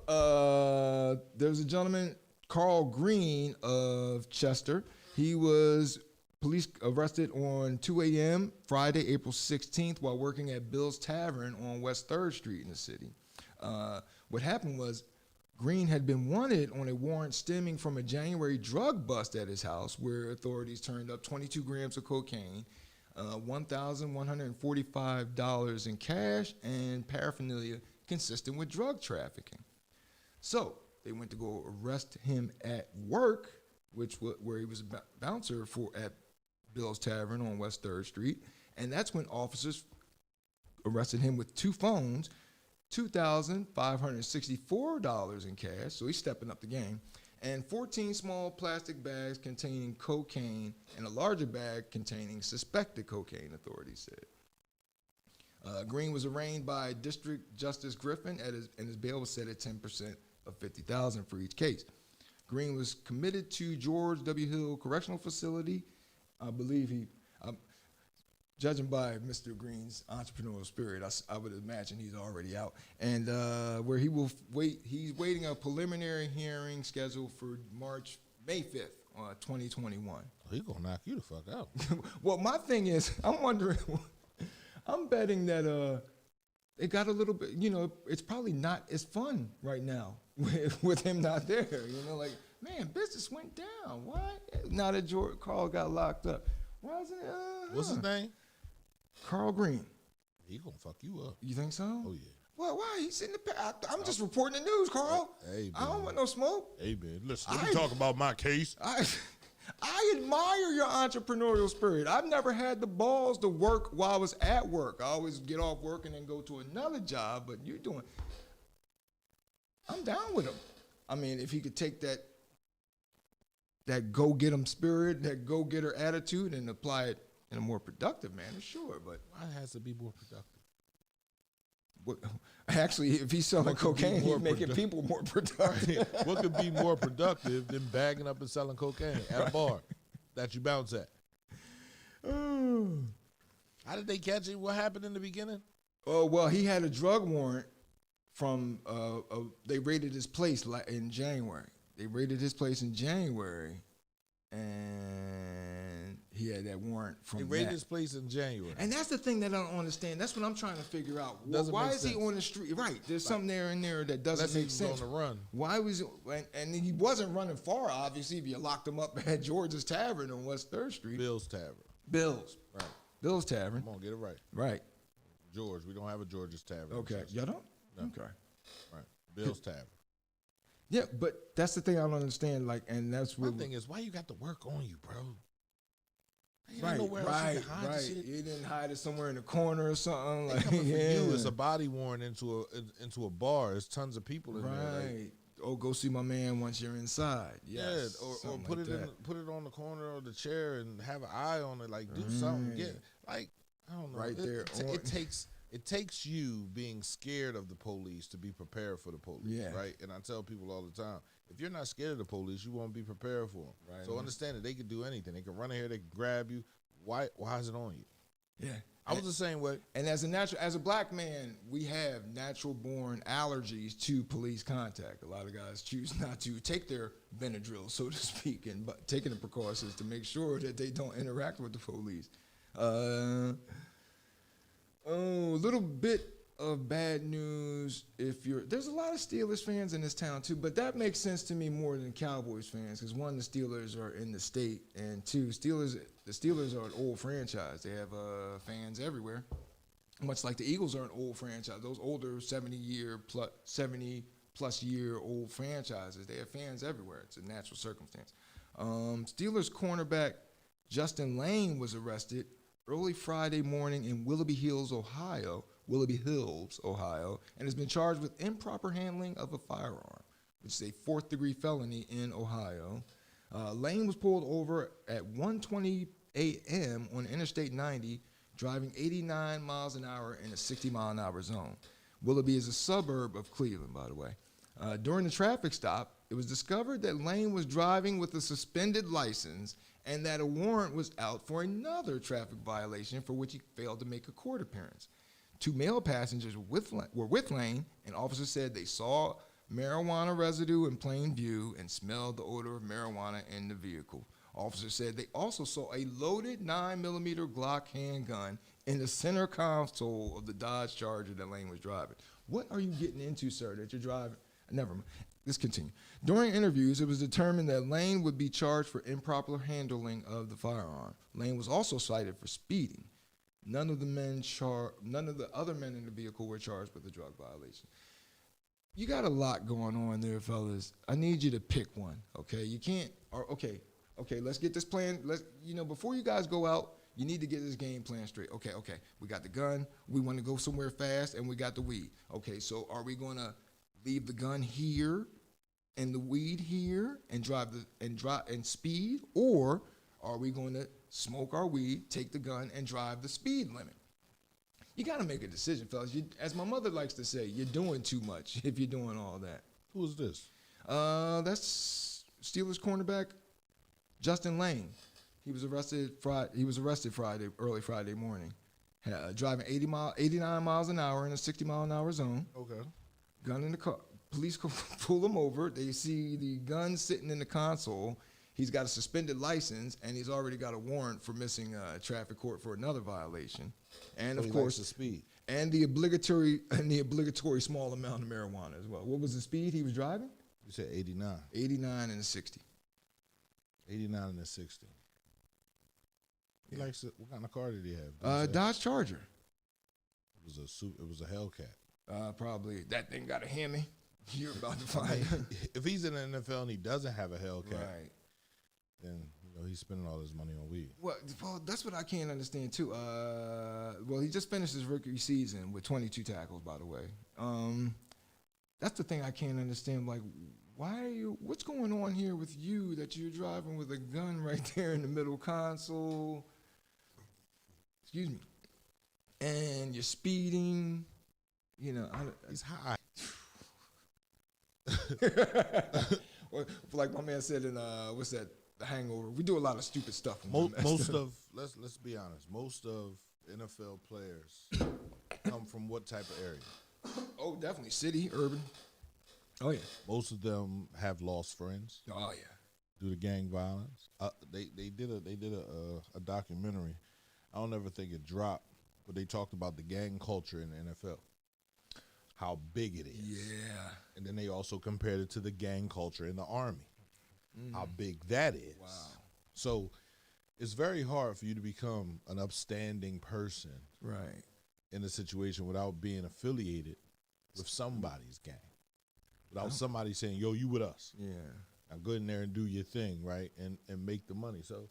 there's a gentleman, Carl Green of Chester. He was police arrested on 2 a.m. Friday, April 16th, while working at Bill's Tavern on West 3rd Street in the city. What happened was Green had been wanted on a warrant stemming from a January drug bust at his house, where authorities turned up 22 grams of cocaine, $1,145 in cash, and paraphernalia consistent with drug trafficking. So they went to go arrest him at work, where he was a bouncer at Bill's Tavern on West 3rd Street, and that's when officers arrested him with two phones, $2,564 in cash, so he's stepping up the game, and 14 small plastic bags containing cocaine and a larger bag containing suspected cocaine, authorities said. Green was arraigned by District Justice Griffin, and his bail was set at 10% of $50,000 for each case. Green was committed to George W. Hill Correctional Facility. I believe judging by Mr. Green's entrepreneurial spirit, I would imagine he's already out. And where he will wait, he's waiting a preliminary hearing scheduled for May 5th, 2021. He gonna knock you the fuck out. Well, my thing is, I'm wondering, I'm betting that it got a little bit, it's probably not as fun right now with him not there. Like, man, business went down. Why? Now that Carl got locked up. Why is it? What's his name? Carl Green. He gonna fuck you up. You think so? Oh yeah. Well, why? He's in I'm just reporting the news, Carl. Hey, I don't want no smoke. Hey, man, listen, let me talk about my case. I admire your entrepreneurial spirit. I've never had the balls to work while I was at work. I always get off work and then go to another job, but I'm down with him. I mean, if he could take that go-get-em spirit, that go-getter attitude, and apply it in a more productive manner, sure, but why has to be more productive? Actually, if he's selling cocaine, he's making people more productive. What could be more productive than bagging up and selling cocaine at a bar that you bounce at? How did they catch it? What happened in the beginning? Oh, well, he had a drug warrant from, they raided his place in January. And he had that warrant from They raided his place in January. And that's the thing that I don't understand. That's what I'm trying to figure out. Why is he on the street? Right, there's something in there that doesn't make sense. On the run. Why was it? And he wasn't running far, obviously, if you locked him up at George's Tavern on West 3rd Street. Bill's Tavern. Bill's. Right. Bill's Tavern. Come on, get it right. Right. George. We don't have a George's Tavern. Okay. Y'all don't? No. Okay. Right. Bill's Tavern. Yeah, but that's the thing I don't understand. Like, and that's what my thing is, why you got the work on you, bro? Right. You didn't hide it somewhere in the corner or something. Like, you, it's a body warrant into a bar. There's tons of people in there. Right. Oh, go see my man once you're inside. Yes. Yeah. Or put it on the corner of the chair and have an eye on it. Like, do something. Get I don't know. Right there. It takes you being scared of the police to be prepared for the police, right? And I tell people all the time, if you're not scared of the police, you won't be prepared for them. Right. So understand that they can do anything. They can run in here, they can grab you. Why is it on you? Yeah. I was the same way. And as a black man, we have natural born allergies to police contact. A lot of guys choose not to take their Benadryl, so to speak, and taking the precautions to make sure that they don't interact with the police. A little bit of bad news there's a lot of Steelers fans in this town too, but that makes sense to me more than Cowboys fans because one, the Steelers are in the state, and two, the Steelers are an old franchise. They have fans everywhere, much like the Eagles are an old franchise. Those older 70-plus year old franchises, they have fans everywhere. It's a natural circumstance. Steelers cornerback Justin Lane was arrested early Friday morning in Willoughby Hills, Ohio, and has been charged with improper handling of a firearm, which is a 4th-degree felony in Ohio. Lane was pulled over at 1:20 a.m. on Interstate 90, driving 89 miles an hour in a 60-mile-an-hour zone. Willoughby is a suburb of Cleveland, by the way. During the traffic stop, it was discovered that Lane was driving with a suspended license and that a warrant was out for another traffic violation for which he failed to make a court appearance. 2 male passengers were with Lane, and officers said they saw marijuana residue in plain view and smelled the odor of marijuana in the vehicle. Officers said they also saw a loaded 9mm Glock handgun in the center console of the Dodge Charger that Lane was driving. What are you getting into, sir, that you're driving? Never mind. Let's continue. During interviews, it was determined that Lane would be charged for improper handling of the firearm. Lane was also cited for speeding. None of the other men in the vehicle were charged with a drug violation. You got a lot going on there, fellas. I need you to pick one, okay? You can't, okay, let's get this plan. Before you guys go out, you need to get this game plan straight. Okay, we got the gun, we want to go somewhere fast, and we got the weed. Okay, so are we going to leave the gun here and the weed here and drive and speed, or are we going to smoke our weed, take the gun, and drive the speed limit? You got to make a decision, fellas. As my mother likes to say, you're doing too much if you're doing all that. Who is this? That's Steelers cornerback, Justin Lane. He was arrested early Friday morning, driving 89 miles an hour in a 60-mile-an-hour zone. Okay. Gun in the car. Police pull him over. They see the gun sitting in the console. He's got a suspended license, and he's already got a warrant for missing traffic court for another violation. And So of he course, likes the speed. And the obligatory small amount of marijuana as well. What was the speed he was driving? You said 89. 89 and a 60. 89 and a 60. He likes it. What kind of car did he have? Dodge Charger. It was a Hellcat. Probably. That thing got a Hemi. You're about to find If he's in the NFL and he doesn't have a Hellcat, right, then he's spending all his money on weed. Well, that's what I can't understand too. Well, he just finished his rookie season with 22 tackles, by the way. That's the thing I can't understand. Like, what's going on here with you that you're driving with a gun right there in the middle console? Excuse me. And you're speeding. He's high. Like my man said in what's that? The Hangover. We do a lot of stupid stuff. Let's be honest. Most of NFL players come from what type of area? Oh, definitely city, urban. Oh yeah. Most of them have lost friends. Oh yeah. Due to gang violence. They did a documentary. I don't ever think it dropped, but they talked about the gang culture in the NFL. How big it is. Yeah. And then they also compared it to the gang culture in the Army. How big that is. Wow. So it's very hard for you to become an upstanding person Right. in a situation without being affiliated with somebody's gang. Without somebody saying, yo, you with us. Yeah. Now go in there and do your thing, right? And make the money. So,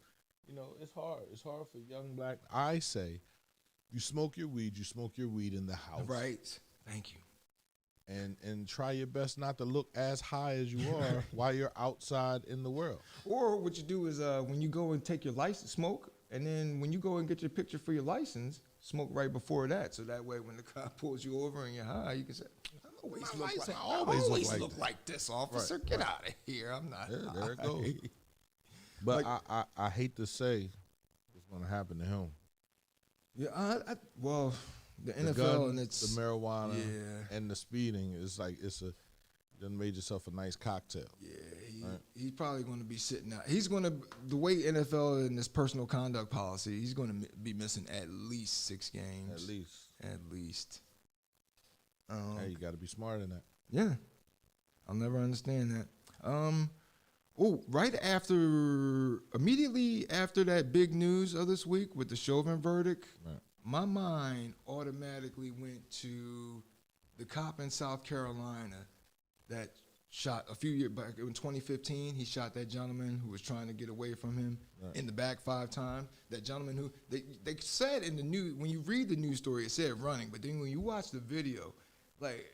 it's hard. It's hard for young black. I say, you smoke your weed in the house. Right. Thank you. And try your best not to look as high as you are while you're outside in the world. Or what you do is when you go and take your license, smoke, and then when you go and get your picture for your license, smoke right before that. So that way when the cop pulls you over and you're high, you can say, I always look like this, officer. Right, Get out of here. I'm not high. There it goes. But I hate to say what's going to happen to him. Yeah, the NFL gun, and it's the marijuana yeah. and the speeding is like done made yourself a nice cocktail. Yeah, he's probably going to be sitting out. He's going to the way NFL and this personal conduct policy. He's going to be missing at least 6 games. At least. Hey, you got to be smart in that. Yeah, I'll never understand that. Immediately after that big news of this week with the Chauvin verdict. Right. My mind automatically went to the cop in South Carolina that shot a few years back in 2015. He shot that gentleman who was trying to get away from him in the back 5 times. That gentleman who they said in the news, when you read the news story, it said running, but then when you watch the video, like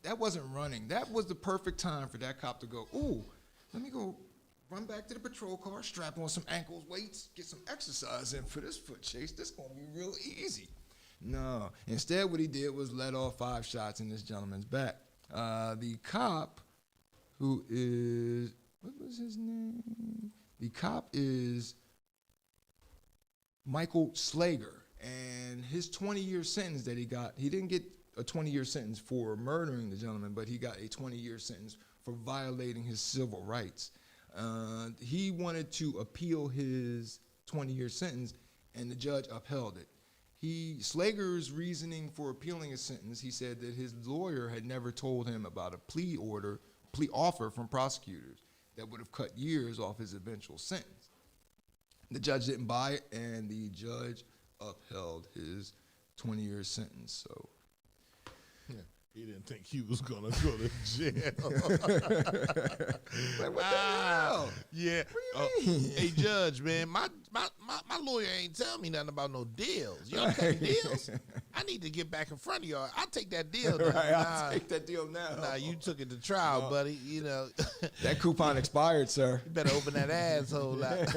that wasn't running. That was the perfect time for that cop to go, ooh, let me go run back to the patrol car, strap on some ankle weights, get some exercise in for this foot chase. This gonna be real easy. No. Instead, what he did was let off 5 shots in this gentleman's back. The cop, who is, what was his name? The cop is Michael Slager, and his 20-year sentence that he got, he didn't get a 20-year sentence for murdering the gentleman, but he got a 20-year sentence for violating his civil rights. He wanted to appeal his 20-year sentence, and the judge upheld it. Slager's reasoning for appealing his sentence, he said that his lawyer had never told him about a plea offer from prosecutors that would have cut years off his eventual sentence. The judge didn't buy it, and the judge upheld his 20-year sentence. So. Yeah. He didn't think he was gonna go to jail. Like, what the hell? Yeah. What do you mean? Hey, judge, man, my lawyer ain't telling me nothing about no deals. Y'all cutting deals? I need to get back in front of y'all. I'll take that deal. Now. Right, I'll take that deal now. Nah, you took it to trial, buddy. You know. That coupon expired, sir. You better open that asshole up.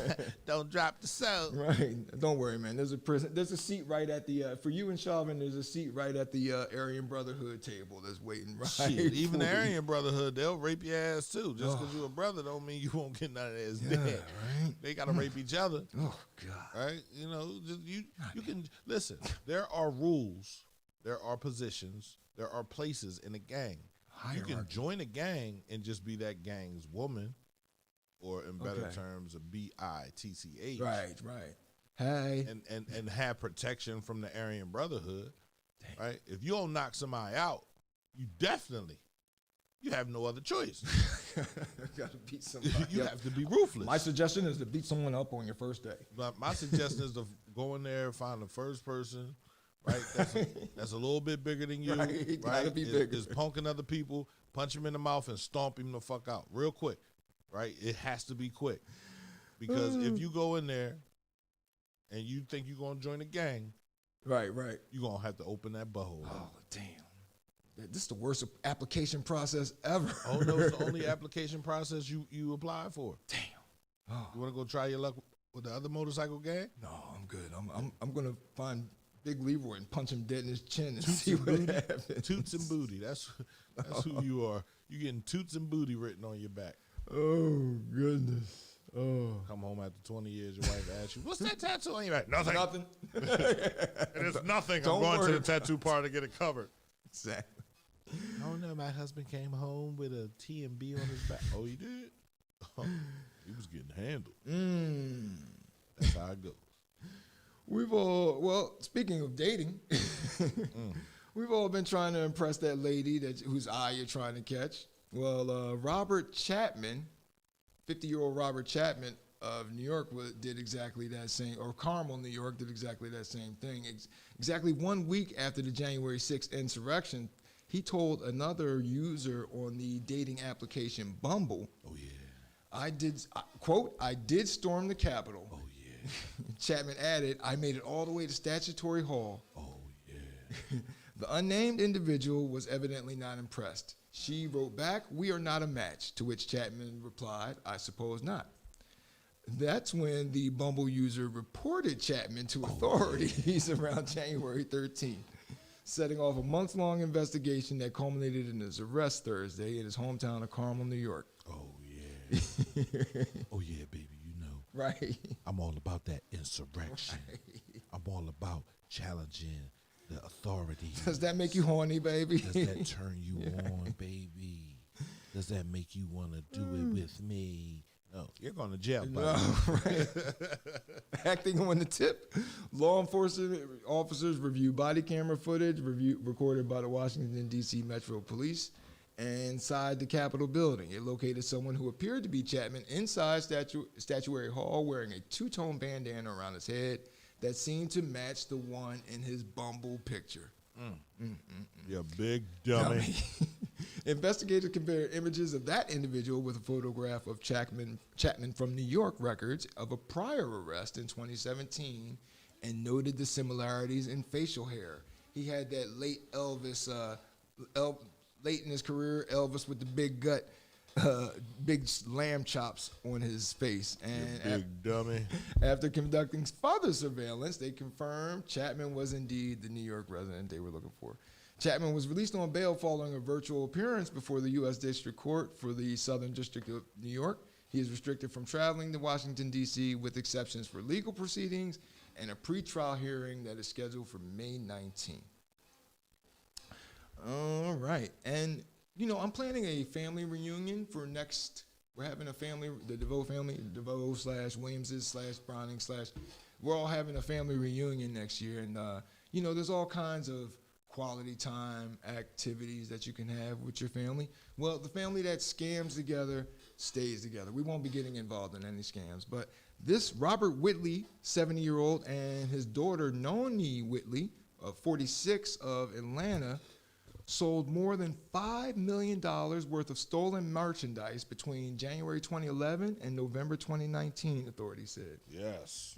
Don't drop the soap. Right. Don't worry, man. There's a seat right at the for you and Chauvin. There's a seat right at the Aryan Brotherhood table that's waiting. Right. Shit, even the Aryan Brotherhood, they'll rape your ass too. Just because you're a brother don't mean you won't get none of that ass dead. Right. They gotta rape each other. Oh God. Right? You know, just you can listen. There are rules. There are positions. There are places in a gang. Hierarchy. You can join a gang and just be that gang's woman, or in better terms, a bitch. Right. Hey. And have protection from the Aryan Brotherhood. Dang. Right? If you don't knock somebody out, you have no other choice. Gotta beat somebody. You have to be ruthless. My suggestion is to beat someone up on your first day. But my suggestion is to go in there, find the first person, right? That's a little bit bigger than you. Right? Gotta be bigger. Is punking other people, punch him in the mouth, and stomp him the fuck out real quick. Right? It has to be quick. Because if you go in there and you think you're gonna join a gang, right, you're gonna have to open that butthole. Oh damn. This is the worst application process ever. Oh no, it's the only application process you apply for. Damn. Oh. You want to go try your luck with the other motorcycle gang? No, I'm good. I'm gonna find Big Leroy and punch him dead in his chin and see what happens. Toots and booty. That's who you are. You getting toots and booty written on your back. Oh goodness. Oh. Come home after 20 years, your wife asks you, "What's that tattoo on your back?" Nothing. It is nothing. Don't I'm going worry to the tattoo parlor to get it covered. Exactly. Oh no, my husband came home with a T&B on his back. Oh, he did? Oh, he was getting handled. That's how it goes. Speaking of dating, we've all been trying to impress that lady whose eye you're trying to catch. Well, Robert Chapman, 50-year-old Robert Chapman of New York did exactly that same, or Carmel, New York did exactly that same thing. Exactly 1 week after the January 6th insurrection, he told another user on the dating application Bumble, "Oh yeah, I did storm the Capitol." Oh yeah. Chapman added, "I made it all the way to Statutory Hall." Oh yeah. The unnamed individual was evidently not impressed. She wrote back, "We are not a match," to which Chapman replied, "I suppose not." That's when the Bumble user reported Chapman to authorities around January 13th, setting off a months-long investigation that culminated in his arrest Thursday in his hometown of Carmel, New York. Oh yeah. Oh yeah, baby, you know. Right. I'm all about that insurrection. Right. I'm all about challenging the authority. Does that make you horny, baby? Does that turn you on, baby? Does that make you want to do it with me? No, you're going to jail, buddy. No, right. Acting on the tip, law enforcement officers reviewed body camera footage recorded by the Washington, D.C. Metro Police inside the Capitol building. It located someone who appeared to be Chapman inside Statuary Hall wearing a two-tone bandana around his head that seemed to match the one in his Bumble picture. You big dummy. Investigators compared images of that individual with a photograph of Chapman from New York records of a prior arrest in 2017 and noted the similarities in facial hair. He had that late Elvis, late in his career, Elvis with the big gut, big lamb chops on his face. And big dummy. After conducting further surveillance, they confirmed Chapman was indeed the New York resident they were looking for. Chapman was released on bail following a virtual appearance before the U.S. District Court for the Southern District of New York. He is restricted from traveling to Washington, D.C., with exceptions for legal proceedings and a pretrial hearing that is scheduled for May 19th. All right. And, you know, I'm planning a family reunion for we're having a family, the DaVoue family, DaVoue / Williamses / Browning / we're all having a family reunion next year. And, you know, there's all kinds of quality time activities that you can have with your family. Well, the family that scams together stays together. We won't be getting involved in any scams. But this Robert Whitley, 70-year-old, and his daughter Noni Whitley, 46, of Atlanta, sold more than $5 million worth of stolen merchandise between January 2011 and November 2019, authorities said. Yes.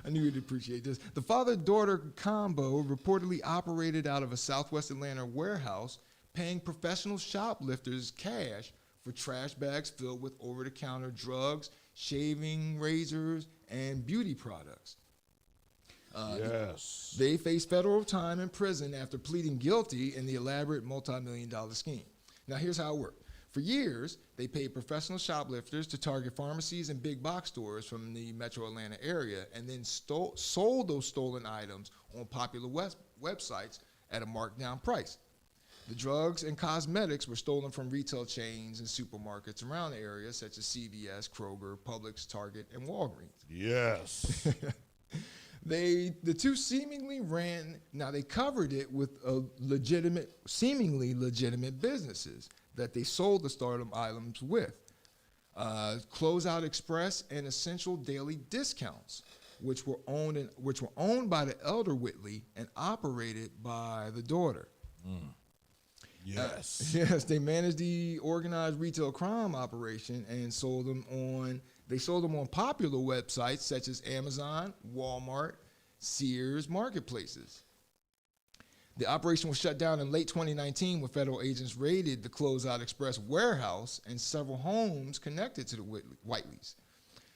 I knew you'd appreciate this. The father-daughter combo reportedly operated out of a Southwest Atlanta warehouse, paying professional shoplifters cash for trash bags filled with over-the-counter drugs, shaving razors, and beauty products. Yes. They faced federal time in prison after pleading guilty in the elaborate multi-million-dollar scheme. Now, here's how it worked. For years, they paid professional shoplifters to target pharmacies and big box stores from the metro Atlanta area and then sold those stolen items on popular websites at a marked down price. The drugs and cosmetics were stolen from retail chains and supermarkets around the area, such as CVS, Kroger, Publix, Target, and Walgreens. Yes. The two seemingly they covered it with seemingly legitimate businesses that they sold the stolen items with. Closeout Express and Essential Daily Discounts, which were owned by the elder Whitley and operated by the daughter. Yes. Yes, they managed the organized retail crime operation and sold them on popular websites such as Amazon, Walmart, Sears marketplaces. The operation was shut down in late 2019 when federal agents raided the Closeout Express warehouse and several homes connected to the Whitleys.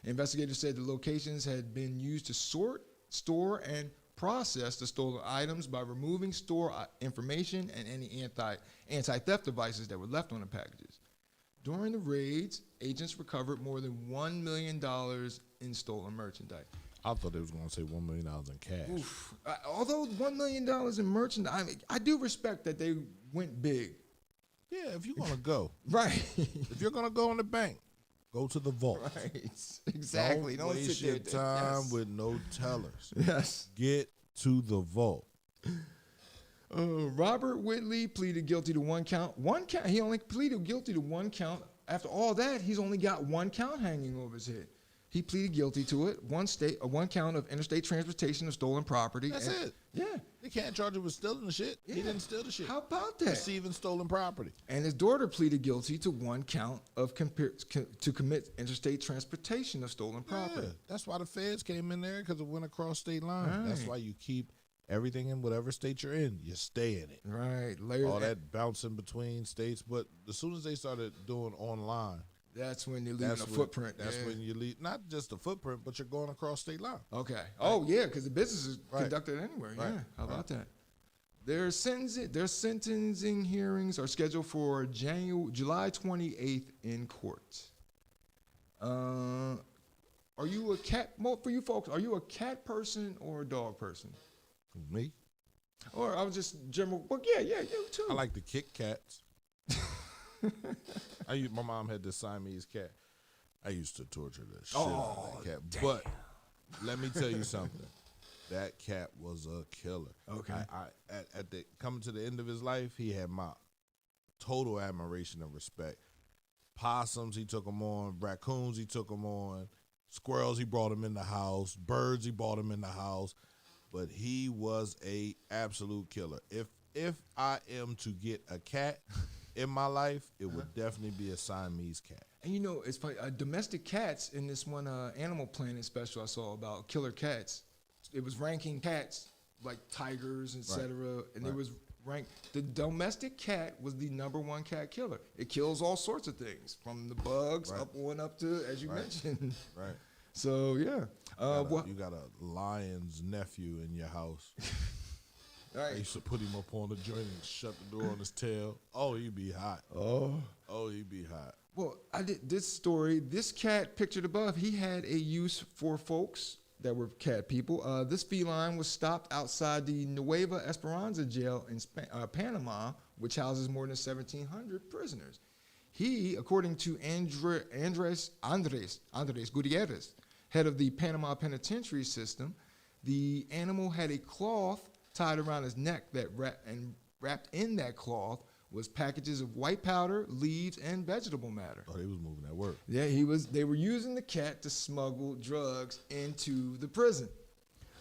Investigators said the locations had been used to sort, store, and process the stolen items by removing store information and any anti-theft devices that were left on the packages. During the raids, agents recovered more than $1 million in stolen merchandise. I thought they was going to say $1 million in cash. Oof. Although $1 million in merchandise, I do respect that they went big. Yeah, if you're going to go. Right. If you're going to go in the bank, go to the vault. Right. Exactly. Don't waste sit there. your time Yes. with no tellers. Yes. Get to the vault. Robert Whitley pleaded guilty to one count. He only pleaded guilty to one count. After all that, he's only got one count hanging over his head. He pleaded guilty to it. One count of interstate transportation of stolen property. That's it. Yeah. They can't charge him with stealing the shit. Yeah. He didn't steal the shit. How about that? Receiving stolen property. And his daughter pleaded guilty to one count of to commit interstate transportation of stolen property. Yeah, that's why the feds came in there, because it went across state lines. Right. That's why you keep everything in whatever state you're in. You stay in it. Right. All that bouncing between states. But as soon as they started doing online, that's when you're leaving a footprint. That's when you leave, not just a footprint, but you're going across state line. Okay. Right. Oh, yeah, because the business is conducted anywhere. Right. Yeah. How about that? Their sentencing hearings are scheduled for July 28th in court. Are you a cat? For you folks, are you a cat person or a dog person? Me? Or I was just general. Well, yeah, you too. I like to kick cats. My mom had this Siamese cat. I used to torture the shit out of that cat. Damn. But let me tell you something. That cat was a killer. Okay. Coming to the end of his life, he had my total admiration and respect. Possums, he took them on. Raccoons, he took them on. Squirrels, he brought them in the house. Birds, he brought them in the house. But he was a absolute killer. If I am to get a cat in my life, it would definitely be a Siamese cat. And you know, it's funny, domestic cats in this one Animal Planet special I saw about killer cats. It was ranking cats like tigers, etc. And it was ranked. The domestic cat was the #1 cat killer. It kills all sorts of things, from the bugs up to, as you mentioned. Right. So yeah. You got a lion's nephew in your house. Right. I used to put him up on the joint and shut the door on his tail. Oh, he'd be hot. Oh, he'd be hot. Well, I did this story. This cat pictured above, he had a use for folks that were cat people. This feline was stopped outside the Nueva Esperanza jail in Panama, which houses more than 1,700 prisoners. He, according to Andres Gutierrez, head of the Panama Penitentiary System, the animal had a cloth tied around his neck that wrapped in that cloth was packages of white powder, leaves, and vegetable matter. Oh, they was moving that work. Yeah, they were using the cat to smuggle drugs into the prison.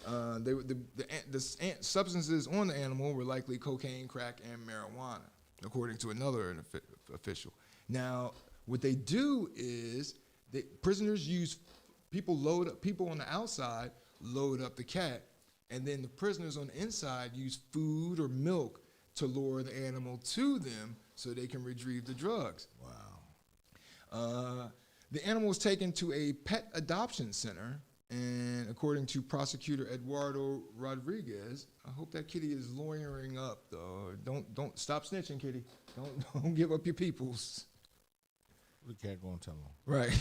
The substances on the animal were likely cocaine, crack, and marijuana, according to another official. Now, what they do is prisoners use people on the outside load up the cat, and then the prisoners on the inside use food or milk to lure the animal to them so they can retrieve the drugs. Wow. The animal was taken to a pet adoption center, and according to prosecutor Eduardo Rodriguez, I hope that kitty is lawyering up, though. Don't stop snitching, kitty. Don't give up your peoples. The cat gonna tell him. Right.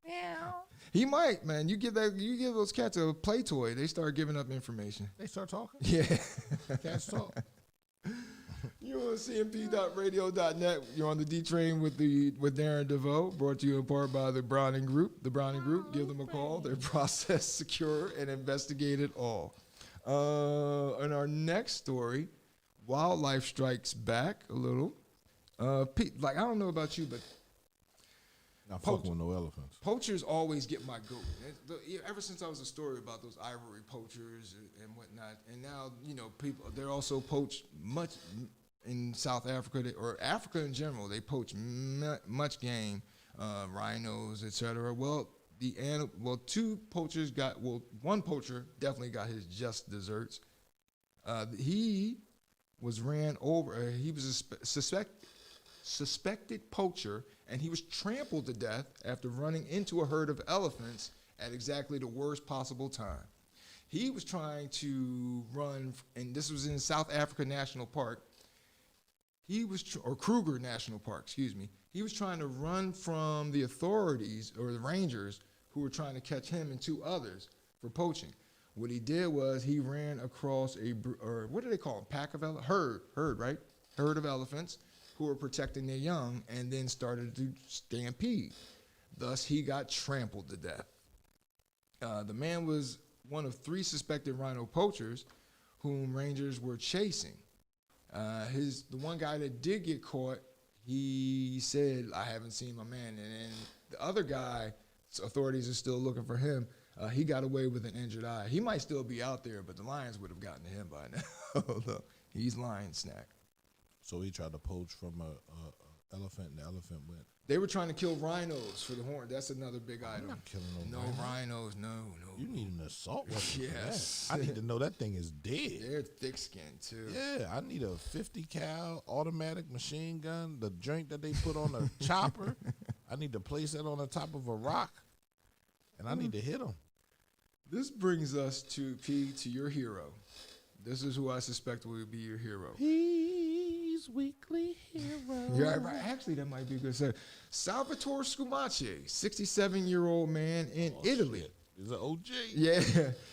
Meow. He might, man. You give those cats a play toy, they start giving up information. They start talking. Yeah. Cats talk. You're on cmp.radio.net. You're on the DTrain with Darren DaVoue, brought to you in part by the Browning Group. The Browning Group, give them a call. They're process, secure, and investigate it all. In our next story, wildlife strikes back a little. I don't know about you, but not fucking with no elephants. Poachers always get my goat. Ever since I was a story about those ivory poachers and whatnot, and now they're also poached much in South Africa or Africa in general. They poach much game, rhinos, etc. Well, one poacher definitely got his just desserts. He was ran over. He was a suspected poacher, and he was trampled to death after running into a herd of elephants at exactly the worst possible time. He was trying to run, and this was in South Africa National Park. Or Kruger National Park, excuse me. He was trying to run from the authorities or the rangers who were trying to catch him and two others for poaching. What he did was he ran across what do they call them? Pack of elephants? Herd, right? Herd of elephants who were protecting their young, and then started to stampede. Thus, he got trampled to death. The man was one of 3 suspected rhino poachers whom rangers were chasing. The one guy that did get caught, he said, "I haven't seen my man." And then the other guy, authorities are still looking for him. He got away with an injured eye. He might still be out there, but the lions would have gotten to him by now. He's lion snack. So he tried to poach from a elephant, and the elephant went. They were trying to kill rhinos for the horn. That's another big item. I'm not killing no rhinos. No. You need an assault weapon. Yes. For that. I need to know that thing is dead. They're thick-skinned too. Yeah, I need a 50 cal automatic machine gun. The joint that they put on a chopper. I need to place that on the top of a rock, and I need to hit them. This brings us to your hero. This is who I suspect will be your hero. He's weekly hero. Yeah, right. Actually, that might be a good say. Salvatore Scumace, 67-year-old man in Italy. Shit. He's an OG. Yeah.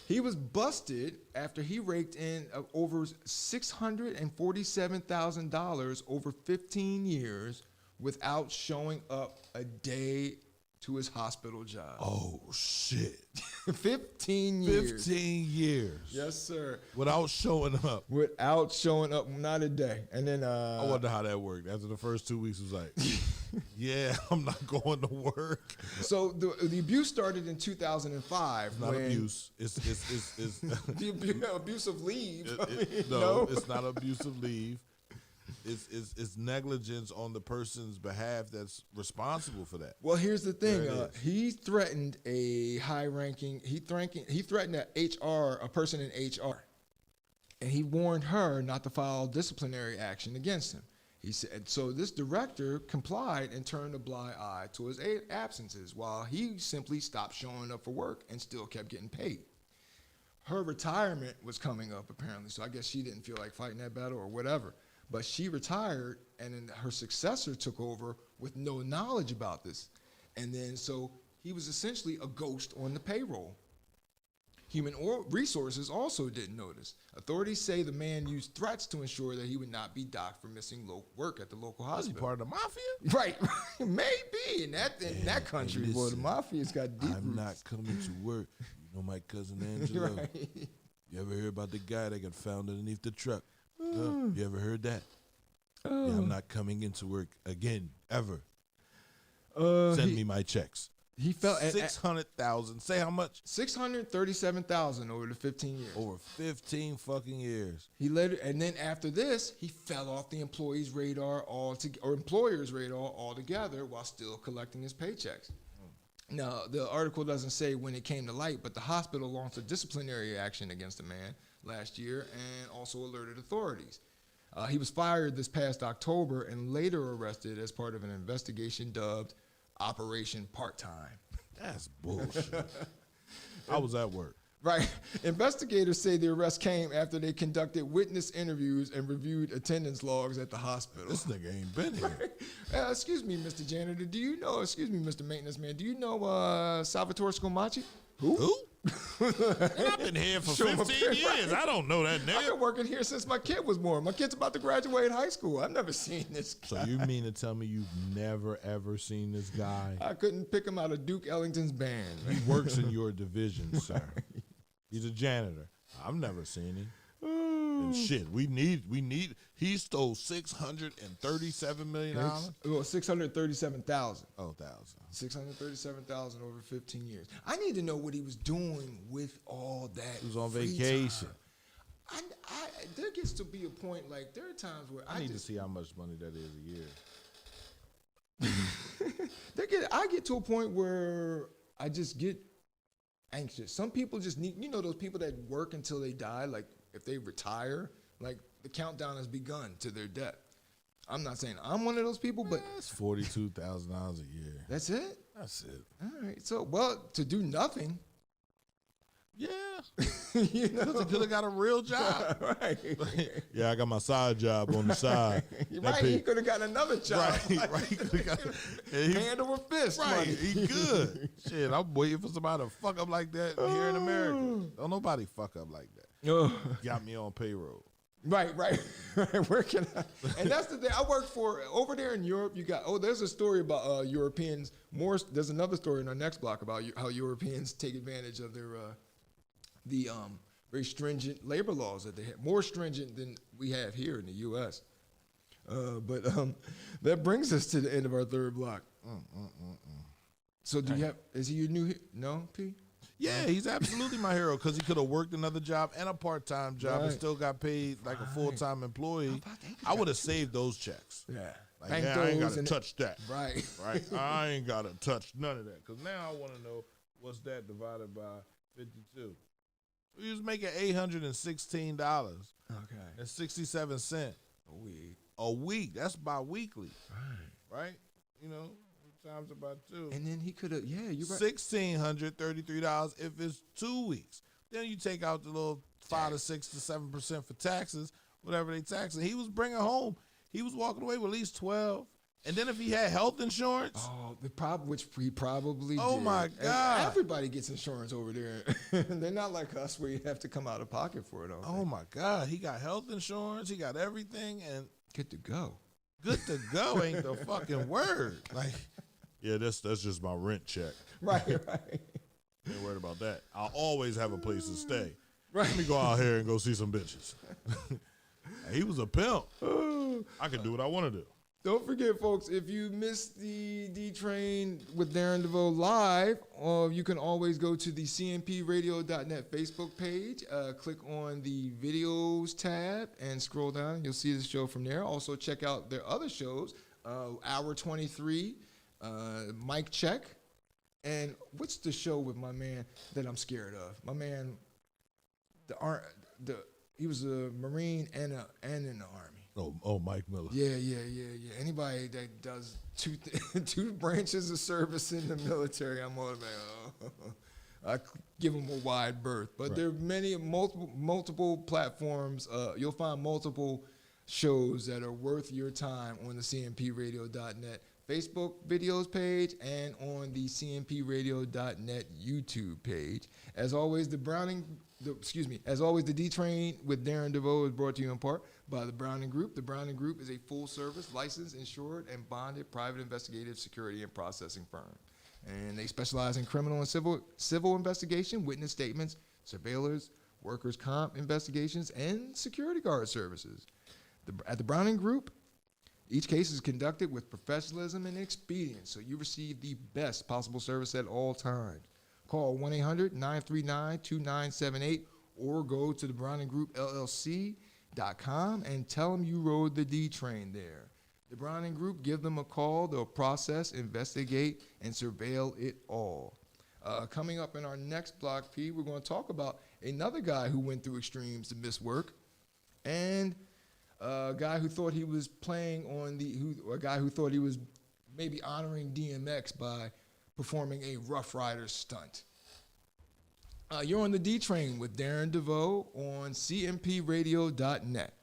He was busted after he raked in over $647,000 over 15 years without showing up a day to his hospital job. Oh, shit. 15 years. 15 years. Yes, sir. Without showing up. Without showing up, not a day. And then I wonder how that worked. After the first 2 weeks, it was like, yeah, I'm not going to work. So the abuse started in 2005. It's not abuse. It's the abuse of leave. No, it's not abuse of leave. It's negligence on the person's behalf that's responsible for that. Well, here's the thing. He threatened a high-ranking. He threatened a person in HR, and he warned her not to file disciplinary action against him. He said so. This director complied and turned a blind eye to his absences, while he simply stopped showing up for work and still kept getting paid. Her retirement was coming up apparently, so I guess she didn't feel like fighting that battle or whatever. But she retired, and then her successor took over with no knowledge about this. And then so he was essentially a ghost on the payroll. Human Resources also didn't notice. Authorities say the man used threats to ensure that he would not be docked for missing work at the local hospital. Was he part of the mafia? Right. Maybe. In that country, hey, boy, the mafia's got deep roots. I'm not coming to work. You know my cousin Angela? Right. You ever hear about the guy that got found underneath the truck? You ever heard that? Yeah, I'm not coming into work again, ever. Send me my checks. He felt 600,000. Say how much? 637,000 over the 15 years. Over 15 fucking years. He later, and then after this, he fell off the employer's radar altogether while still collecting his paychecks. Now, the article doesn't say when it came to light, but the hospital launched a disciplinary action against the man last year and also alerted authorities. He was fired this past October and later arrested as part of an investigation dubbed Operation Part-Time. That's bullshit. I was at work. Right. Investigators say the arrest came after they conducted witness interviews and reviewed attendance logs at the hospital. This nigga ain't been here. Right. Excuse me, Mr. Janitor, do you know, excuse me, Mr. Maintenance Man, do you know Salvatore Scomaci? Who? I've been here for 15 years. I don't know that nigga. I've been working here since my kid was born. My kid's about to graduate high school. I've never seen this guy. So you mean to tell me you've never, ever seen this guy? I couldn't pick him out of Duke Ellington's band. He works in your division, sir. He's a janitor. I've never seen him. And shit, he stole $637 million. Well, 637,000. Oh, thousand. 637,000 over 15 years. I need to know what he was doing with all that. He was on free vacation. time. There gets to be a point, like, there are times where I need to see how much money that is a year. I get to a point where I just get anxious. Some people just need, those people that work until they die, like if they retire, like the countdown has begun to their death. I'm not saying I'm one of those people, but it's $42,000 a year. That's it? That's it. All right. So, well, to do nothing. Yeah. He could have got a real job. Right. Yeah, I got my side job on the side. Right. He could have got another job. Right. He could have got hand over fist. Right. Money. He good. Shit, I'm waiting for somebody to fuck up like that here in America. Don't nobody fuck up like that. Got me on payroll. Right. Where can I? And that's the thing. I work for over there in Europe. You got there's a story about Europeans. There's another story in our next block about how Europeans take advantage of their the very stringent labor laws that they have, more stringent than we have here in the U.S. But that brings us to the end of our third block. So do you have? Is he your new? No, P. Yeah, he's absolutely my hero because he could have worked another job and a part-time job and still got paid like a full-time employee. I would have saved those checks. Yeah. Like, I ain't got to touch that. Right. I ain't got to touch none of that because now I want to know what's that divided by 52. He was making $816 and 67 cents a week. That's bi-weekly. Right? Times about 2. And then he could have, you're right. $1,633 if it's 2 weeks. Then you take out the little 5 to 6 to 7% for taxes, whatever they tax. And he was bringing home, he was walking away with at least 12. And then if he had health insurance. Which he probably did. Oh, my God. And everybody gets insurance over there. They're not like us where you have to come out of pocket for it. Oh, my God. He got health insurance. He got everything. And good to go. Good to go ain't the fucking word. Like, yeah, that's just my rent check. Right. Ain't worried about that. I'll always have a place to stay. Right. Let me go out here and go see some bitches. He was a pimp. I can do what I want to do. Don't forget, folks, if you missed the D-Train with Darren DaVoue live, you can always go to the cmpradio.net Facebook page, click on the videos tab, and scroll down. You'll see the show from there. Also, check out their other shows, Hour 23, Mic Check, and what's the show with my man that I'm scared of? My man, he was a Marine and in the Army. Oh, Mike Miller. Yeah. Anybody that does two branches of service in the military, I'm all about. I give them a wide berth. But there are multiple platforms. You'll find multiple shows that are worth your time on the cmpradio.net Facebook videos page and on the cmpradio.net YouTube page. As always, the D-Train with Darren DaVoue is brought to you in part by the Browning Group. The Browning Group is a full-service, licensed, insured, and bonded private investigative security and processing firm. And they specialize in criminal and civil investigation, witness statements, surveillance, workers' comp investigations, and security guard services. At the Browning Group, Each case is conducted with professionalism and expedience, so you receive the best possible service at all times. Call 1-800-939-2978 or go to the Browning Group LLC.com and tell them you rode the D-Train there. The Browning Group, give them a call. They'll process, investigate, and surveil it all. Coming up in our next block, P, we're going to talk about another guy who went through extremes to miss work, and a guy who thought he was playing on a guy who thought he was maybe honoring DMX by performing a Rough Rider stunt. You're on the D-Train with Darren DaVoue on cmpradio.net.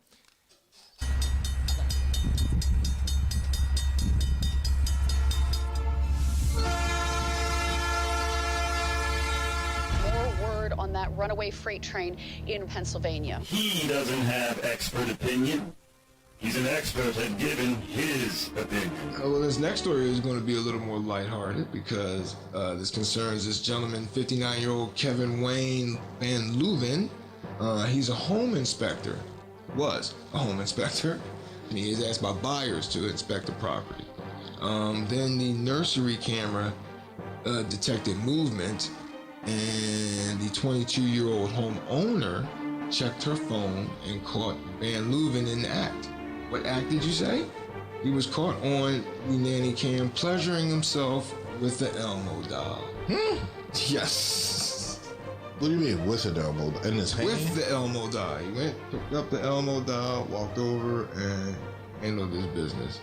On that runaway freight train in Pennsylvania. He doesn't have expert opinion. He's an expert at giving his opinion. Well, this next story is going to be a little more lighthearted because this concerns this gentleman, 59-year-old Kevin Wayne Van Leuven. He's a home inspector, was a home inspector, and he is asked by buyers to inspect the property. Then the nursery camera detected movement, and the 22-year-old homeowner checked her phone and caught Van Leuven in the act. What act did you say? He was caught on the nanny cam pleasuring himself with the Elmo doll. Yes. What do you mean with the Elmo in his hand? With the Elmo doll. He went, picked up the Elmo doll, walked over, and handled his business.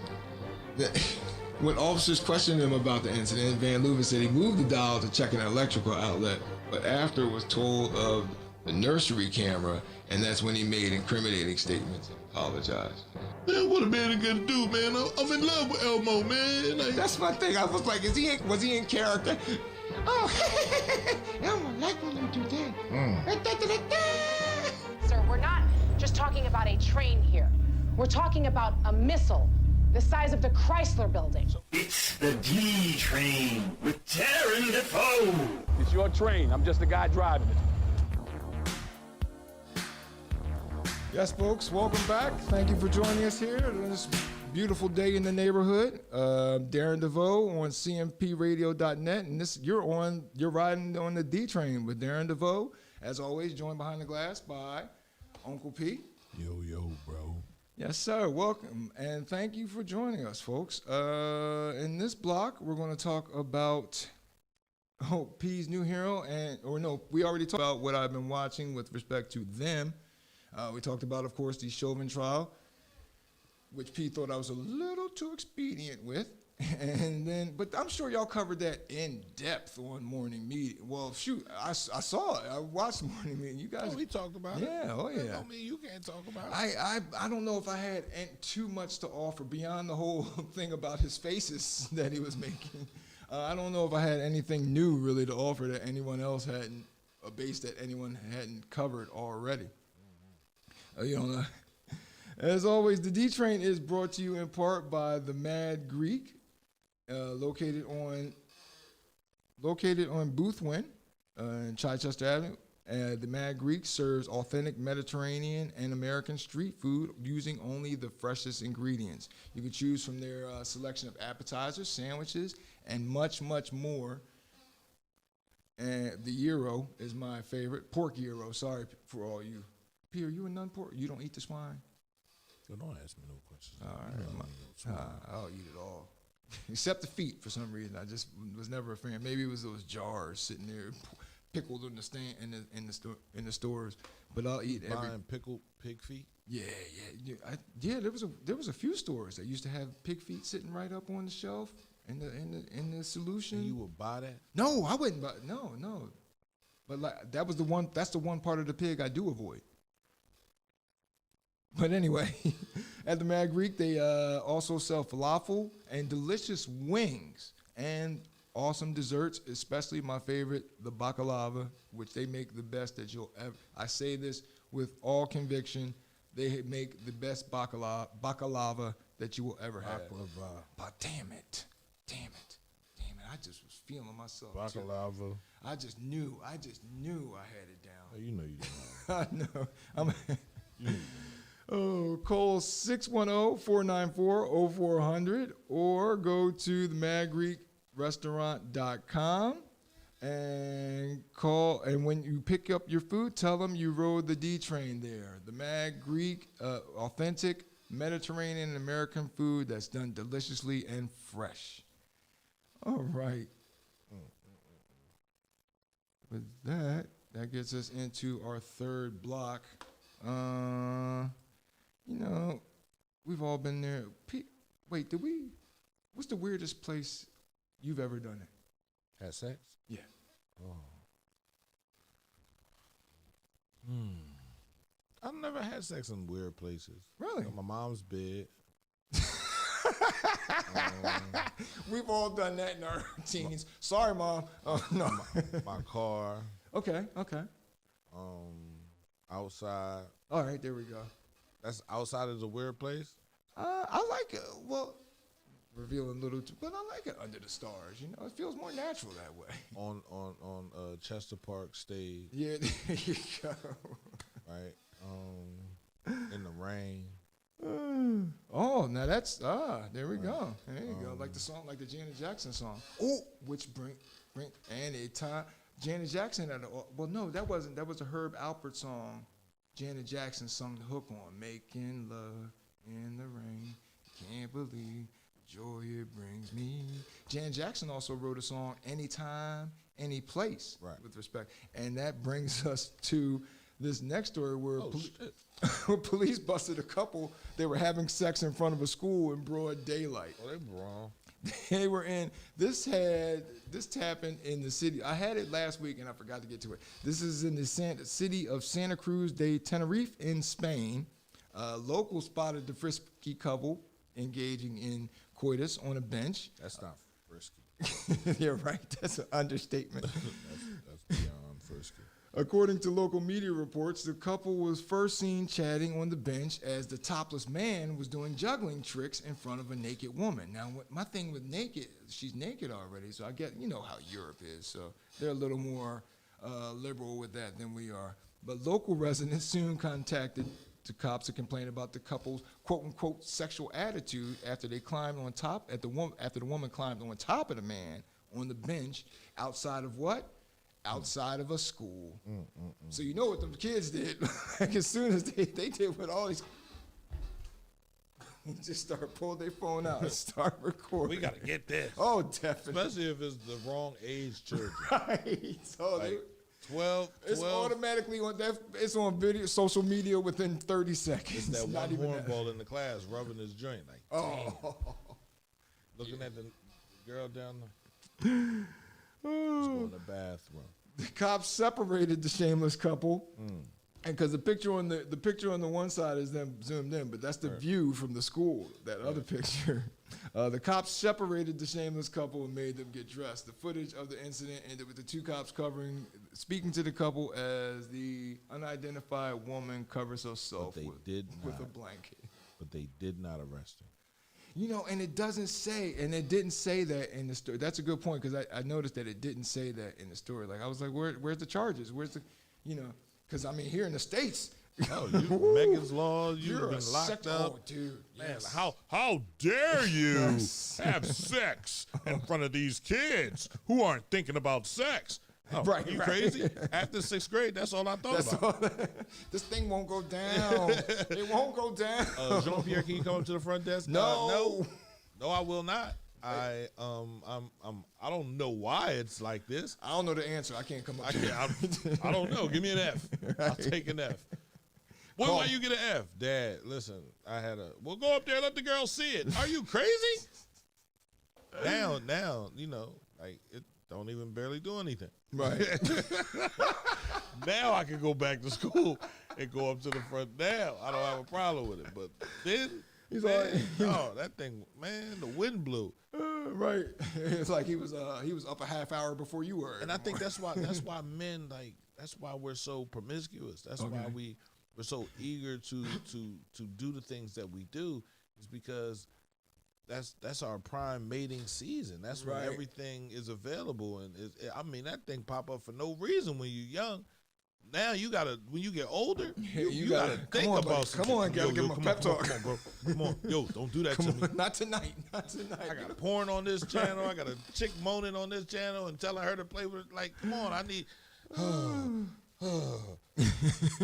When officers questioned him about the incident, Van Leuven said he moved the doll to check an electrical outlet, but after was told of the nursery camera, and that's when he made incriminating statements and apologized. Man, what a man gonna do, man? I'm in love with Elmo, man. That's my thing. I was like, was he in character? Oh, Elmo, like when you do that. Sir, we're not just talking about a train here. We're talking about a missile the size of the Chrysler building. It's the D-Train with Darren DaVoue. It's your train. I'm just the guy driving it. Yes, folks, welcome back. Thank you for joining us here on this beautiful day in the neighborhood. Darren DaVoue on cmpradio.net, and you're riding on the D-Train with Darren DaVoue. As always, joined behind the glass by Uncle P. Yo, bro. Yes, sir. Welcome, and thank you for joining us, folks. In this block, we're going to talk about P's new hero, we already talked about what I've been watching with respect to them. We talked about, of course, the Chauvin trial, which P thought I was a little too expedient with. But I'm sure y'all covered that in depth on Morning Meeting. Well, shoot, I saw it. I watched Morning Meeting. You guys, we talked about it. Yeah, oh yeah. That don't mean you can't talk about it. I don't know if I had too much to offer beyond the whole thing about his faces that he was making. I don't know if I had anything new really to offer that anyone else hadn't, a base that anyone hadn't covered already. You don't know. As always, the D-Train is brought to you in part by the Mad Greek, located on Boothwyn in Chichester Avenue. The Mad Greek serves authentic Mediterranean and American street food using only the freshest ingredients. You can choose from their selection of appetizers, sandwiches, and much, much more. And the gyro is my favorite. Pork gyro, sorry for all you. P, are you a non-pork? You don't eat the swine? So don't ask me no questions. All right, I'll eat it all. Except the feet, for some reason. I just was never a fan. Maybe it was those jars sitting there, pickled in the stand in the stores. But I'll eat every. Buying pickled pig feet. Yeah. There was a few stores that used to have pig feet sitting right up on the shelf in the solution. And you would buy that? No, I wouldn't buy. No. But like that was the one. That's the one part of the pig I do avoid. But anyway, at the Mad Greek, they also sell falafel and delicious wings and awesome desserts, especially my favorite, the baklava, which they make the best that you'll ever. I say this with all conviction. They make the best baklava that you will ever have. But damn it. I just was feeling myself. Baklava. Too. I just knew I had it down. Oh, you know you didn't. I know. Call 610-494-0400 or go to the madgreekrestaurant.com and call. And when you pick up your food, tell them you rode the DTrain there. The Mad Greek, authentic Mediterranean and American food that's done deliciously and fresh. All right. With that gets us into our third block. We've all been there. Wait, what's the weirdest place you've ever done it? Had sex? Yeah. Oh. I've never had sex in weird places. Really? My mom's bed. We've all done that in our teens. Sorry, Mom. Oh, no. My car. Okay. Outside. All right, there we go. That's outside is a weird place? I like it. Well, revealing little, but I like it under the stars. It feels more natural that way. On Chester Park stage. Yeah, there you go. Right. In the rain. Oh, now that's there we go. There you go. Like the song, like the Janet Jackson song. Oh, which bring anytime. Janet Jackson had that was a Herb Alpert song. Janet Jackson sung the hook on Making Love in the Rain. Can't believe the joy it brings me. Janet Jackson also wrote a song Anytime, Any Place, right, with respect. And that brings us to this next story where police busted a couple. They were having sex in front of a school in broad daylight. Oh, they wrong. They were in, this happened in the city. I had it last week and I forgot to get to it. This is in the city of Santa Cruz de Tenerife in Spain. Locals spotted the frisky couple engaging in coitus on a bench. That's not frisky. You're right. That's an understatement. that's beyond frisky. According to local media reports, the couple was first seen chatting on the bench as the topless man was doing juggling tricks in front of a naked woman. Now, my thing with naked, she's naked already, so I get, how Europe is, so they're a little more liberal with that than we are. But local residents soon contacted the cops to complain about the couple's quote-unquote sexual attitude after they climbed on top, after the woman climbed on top of the man on the bench outside of what? Outside of a school. So you know what them kids did. Like as soon as they did what all these just pull their phone out and start recording. We gotta get this. Oh, definitely. Especially if it's the wrong age children. Right. So like 12. It's automatically on that. It's on video, social media within 30 seconds. It's that not one even hornball in the class rubbing his joint. Like, looking at the girl down there. Let's go in the bathroom. The cops separated the shameless couple, and because the picture on the one side is them zoomed in, but that's the view from the school. That other picture, the cops separated the shameless couple and made them get dressed. The footage of the incident ended with the two cops speaking to the couple as the unidentified woman covers herself with a blanket. But they did not arrest her. And it doesn't say, and it didn't say that in the story. That's a good point, because I noticed that it didn't say that in the story. Like, I was like, where's the charges? Where's the, because, here in the States. Oh, Megan's Law, you've been locked up. Oh, dude. Man, Yes. how dare you have sex in front of these kids who aren't thinking about sex? Oh, Right, you right. crazy? After 6th grade, that's all I thought about. This thing won't go down. It won't go down. Jean-Pierre, can you come up to the front desk? No. No, I will not. I don't know why it's like this. I don't know the answer. I can't come up to it. I don't know. Give me an F. I'll take an F. Why you get an F? Dad, listen, we'll go up there and let the girl see it. Are you crazy? Now, like it don't even barely do anything. Right. Now I can go back to school and go up to the front now. I don't have a problem with it. But then, that thing, man, the wind blew. Right. It's like he was up a half hour before you were. And I think that's why men, like, that's why we're so promiscuous. That's why we're so eager to do the things that we do, is because that's our prime mating season. That's when everything is available, and that thing pop up for no reason when you're young. now you gotta, when you get older, you gotta think come on, about buddy. some Come on, shit. gotta give him a pep talk. Come on, bro. Come on, yo, don't do that to me. Not tonight. Not tonight. I got porn on this channel. I got a chick moaning on this channel and telling her to play with it. Like, come on, I need.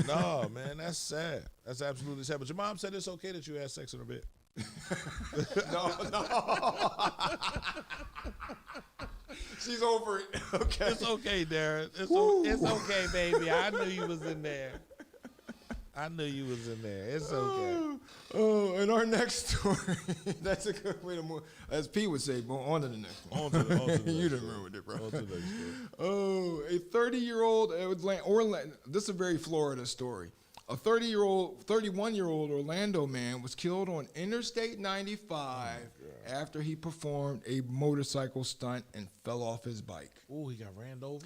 No, man, that's sad. That's absolutely sad. But your mom said it's okay that you had sex in her bed. No. She's over it. Okay. It's okay, Darren. It's okay, baby. I knew you was in there. It's okay. Oh, and our next story. That's a good way to move. As P would say, on to the next one. On to the next You didn't ruin it, bro. On to the next story. Oh, a 30-year-old Orlando. This is a very Florida story. A 31-year-old Orlando man was killed on Interstate 95 after he performed a motorcycle stunt and fell off his bike. Oh, he got ran over?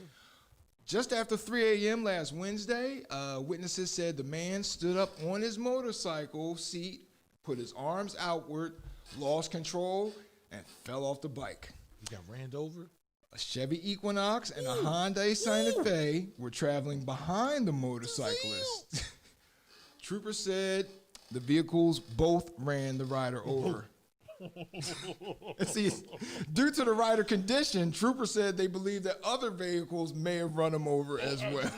Just after 3 a.m. last Wednesday, witnesses said the man stood up on his motorcycle seat, put his arms outward, lost control, and fell off the bike. He got ran over? A Chevy Equinox and a Hyundai Santa Fe were traveling behind the motorcyclist. Troopers said the vehicles both ran the rider over. See, due to the rider condition, troopers said they believe that other vehicles may have run him over as well.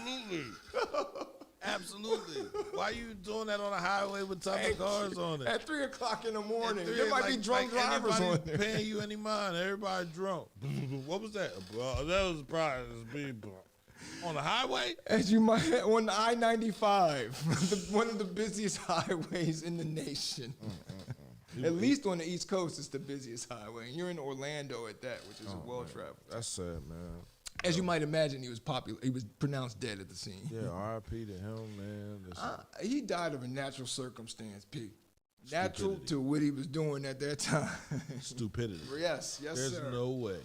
Absolutely. Why are you doing that on a highway with tons of cars on it? At 3 o'clock in the morning, there might be drunk drivers on there. Paying you any mind? Everybody drunk. What was that? Well, that was probably speed bump. On the highway? As you might, on the I-95, one of the busiest highways in the nation. At least on the East Coast, it's the busiest highway. And you're in Orlando at that, which is well-traveled. That's sad, man. As you might imagine, he was pronounced dead at the scene. Yeah, R.I.P. to him, man. He died of a natural circumstance, P. Natural to what he was doing at that time. Stupidity. Yes, There's sir. no way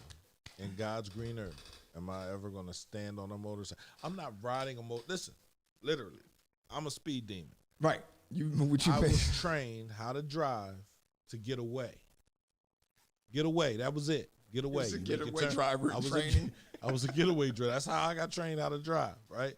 in God's green earth am I ever going to stand on a motorcycle. I'm not riding a motor. Listen, literally, I'm a speed demon. Right. I was trained how to drive to get away. Get away. That was it. Get away. He was a getaway driver in training. I was a getaway driver. That's how I got trained how to drive, right?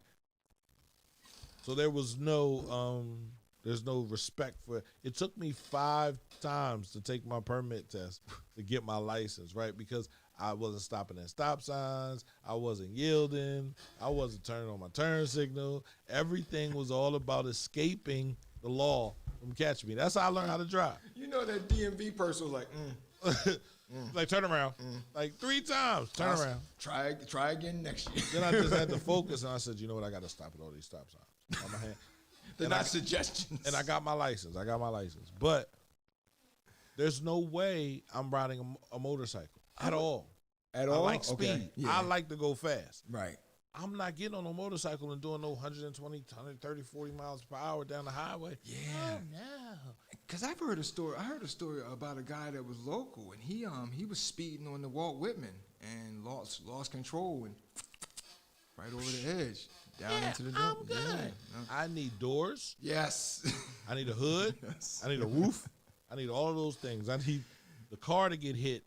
So there was there's no respect for it. It took me 5 times to take my permit test to get my license, right? Because I wasn't stopping at stop signs. I wasn't yielding. I wasn't turning on my turn signal. Everything was all about escaping the law from catching me. That's how I learned how to drive. You know that DMV person was like, like, turn around. Like 3 times, turn around. Try again next year. Then I just had to focus, and I said, you know what, I got to stop at all these stop signs. On my hand. They're not suggestions. And I got my license. But there's no way I'm riding a motorcycle at all. At all? I like speed. Okay. Yeah. I like to go fast. Right. I'm not getting on a motorcycle and doing no 120, 130, 40 miles per hour down the highway. Yeah. Oh, no. Because I've heard a story. I heard a story about a guy that was local, and he was speeding on the Walt Whitman and lost control and right over the edge, down into the dump. Yeah. I need doors. Yes. I need a hood. Yes. I need a roof. I need all of those things. I need the car to get hit.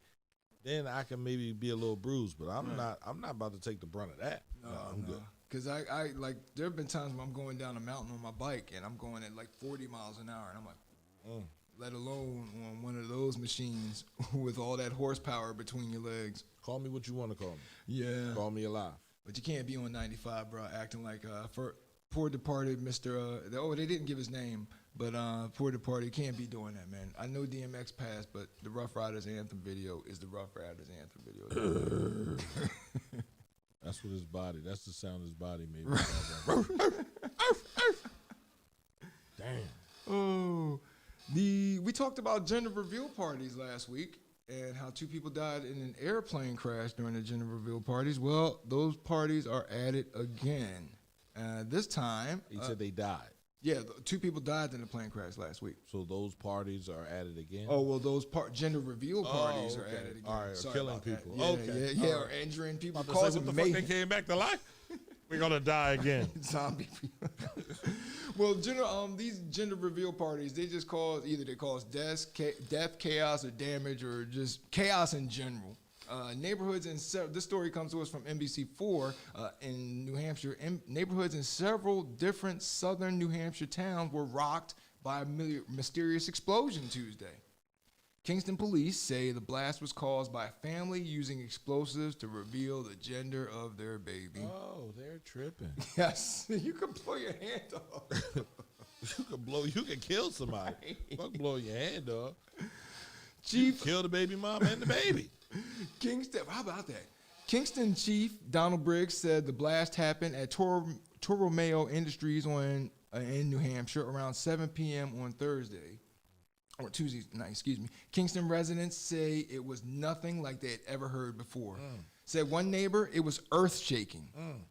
Then I can maybe be a little bruised, but I'm not about to take the brunt of that. No, I'm good. Because I like, there have been times when I'm going down a mountain on my bike and I'm going at like 40 miles an hour, and I'm like, let alone on one of those machines with all that horsepower between your legs. Call me what you want to call me. Yeah. Call me alive. But you can't be on 95, bro, acting like for poor departed Mr. They didn't give his name, but poor departed can't be doing that, man. I know DMX passed, but the Rough Riders Anthem video is the Rough Riders Anthem video. That's what his body. That's the sound his body made. Damn. Oh, we talked about gender reveal parties last week and how 2 people died in an airplane crash during the gender reveal parties. Well, those parties are added again. This time, he said they died. Yeah, 2 people died in a plane crash last week. So those parties are added again? Oh, well, those gender reveal parties are added again. All right, Sorry killing about people. That. Yeah, yeah, or injuring people. Causing what the fuck they came back to life? We're going to die again. Zombie people. Well, these gender reveal parties, they cause death, chaos, or damage, or just chaos in general. Neighborhoods in this story comes to us from NBC4 in New Hampshire. Neighborhoods in several different southern New Hampshire towns were rocked by a mysterious explosion Tuesday. Kingston police say the blast was caused by a family using explosives to reveal the gender of their baby. Oh, they're tripping. Yes, you can blow your hand off. You can kill somebody. Right. Fuck blowing your hand off. Chief, kill the baby mama and the baby. Kingston, how about that? Kingston Chief Donald Briggs said the blast happened at Toro Mayo Industries in New Hampshire around 7 p.m. on Thursday, or Tuesday night, excuse me. Kingston residents say it was nothing like they had ever heard before. Said one neighbor, it was earth-shaking.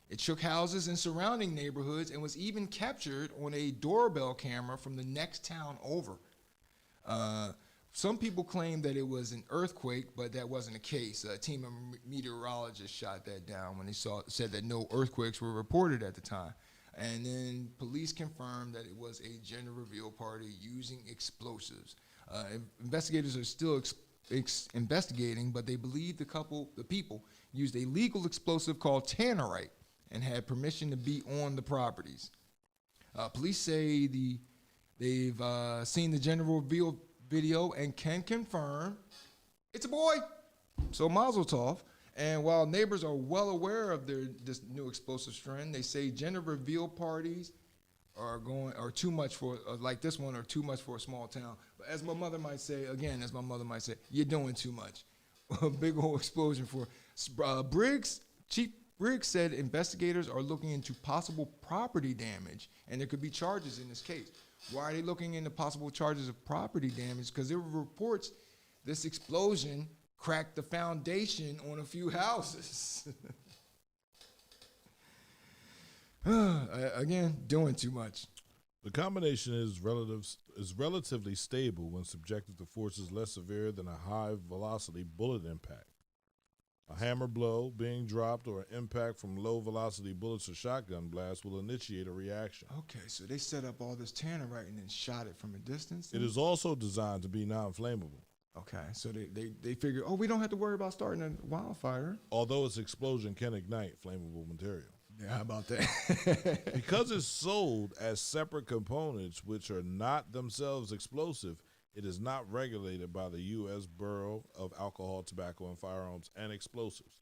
It shook houses in surrounding neighborhoods and was even captured on a doorbell camera from the next town over. Some people claim that it was an earthquake, but that wasn't the case. A team of meteorologists shot that down when they said that no earthquakes were reported at the time. And then police confirmed that it was a gender reveal party using explosives. Investigators are still investigating, but they believe the people used a legal explosive called tannerite and had permission to be on the properties. Police say they've seen the gender reveal video and can confirm it's a boy. So mazel tov. And while neighbors are well aware of this new explosive trend, they say gender reveal parties are too much for like this one, or too much for a small town. But as my mother might say, you're doing too much. A big old explosion for Briggs. Chief Briggs said investigators are looking into possible property damage, and there could be charges in this case. Why are they looking into possible charges of property damage? Because there were reports this explosion cracked the foundation on a few houses. Again, doing too much. The combination is relatively stable when subjected to forces less severe than a high-velocity bullet impact. A hammer blow being dropped or an impact from low-velocity bullets or shotgun blasts will initiate a reaction. Okay, so they set up all this tannerite and then shot it from a distance? It is also designed to be non-flammable. Okay, so they figure, we don't have to worry about starting a wildfire. Although its explosion can ignite flammable material. Yeah, how about that? Because it's sold as separate components which are not themselves explosive, it is not regulated by the U.S. Bureau of Alcohol, Tobacco, and Firearms and Explosives.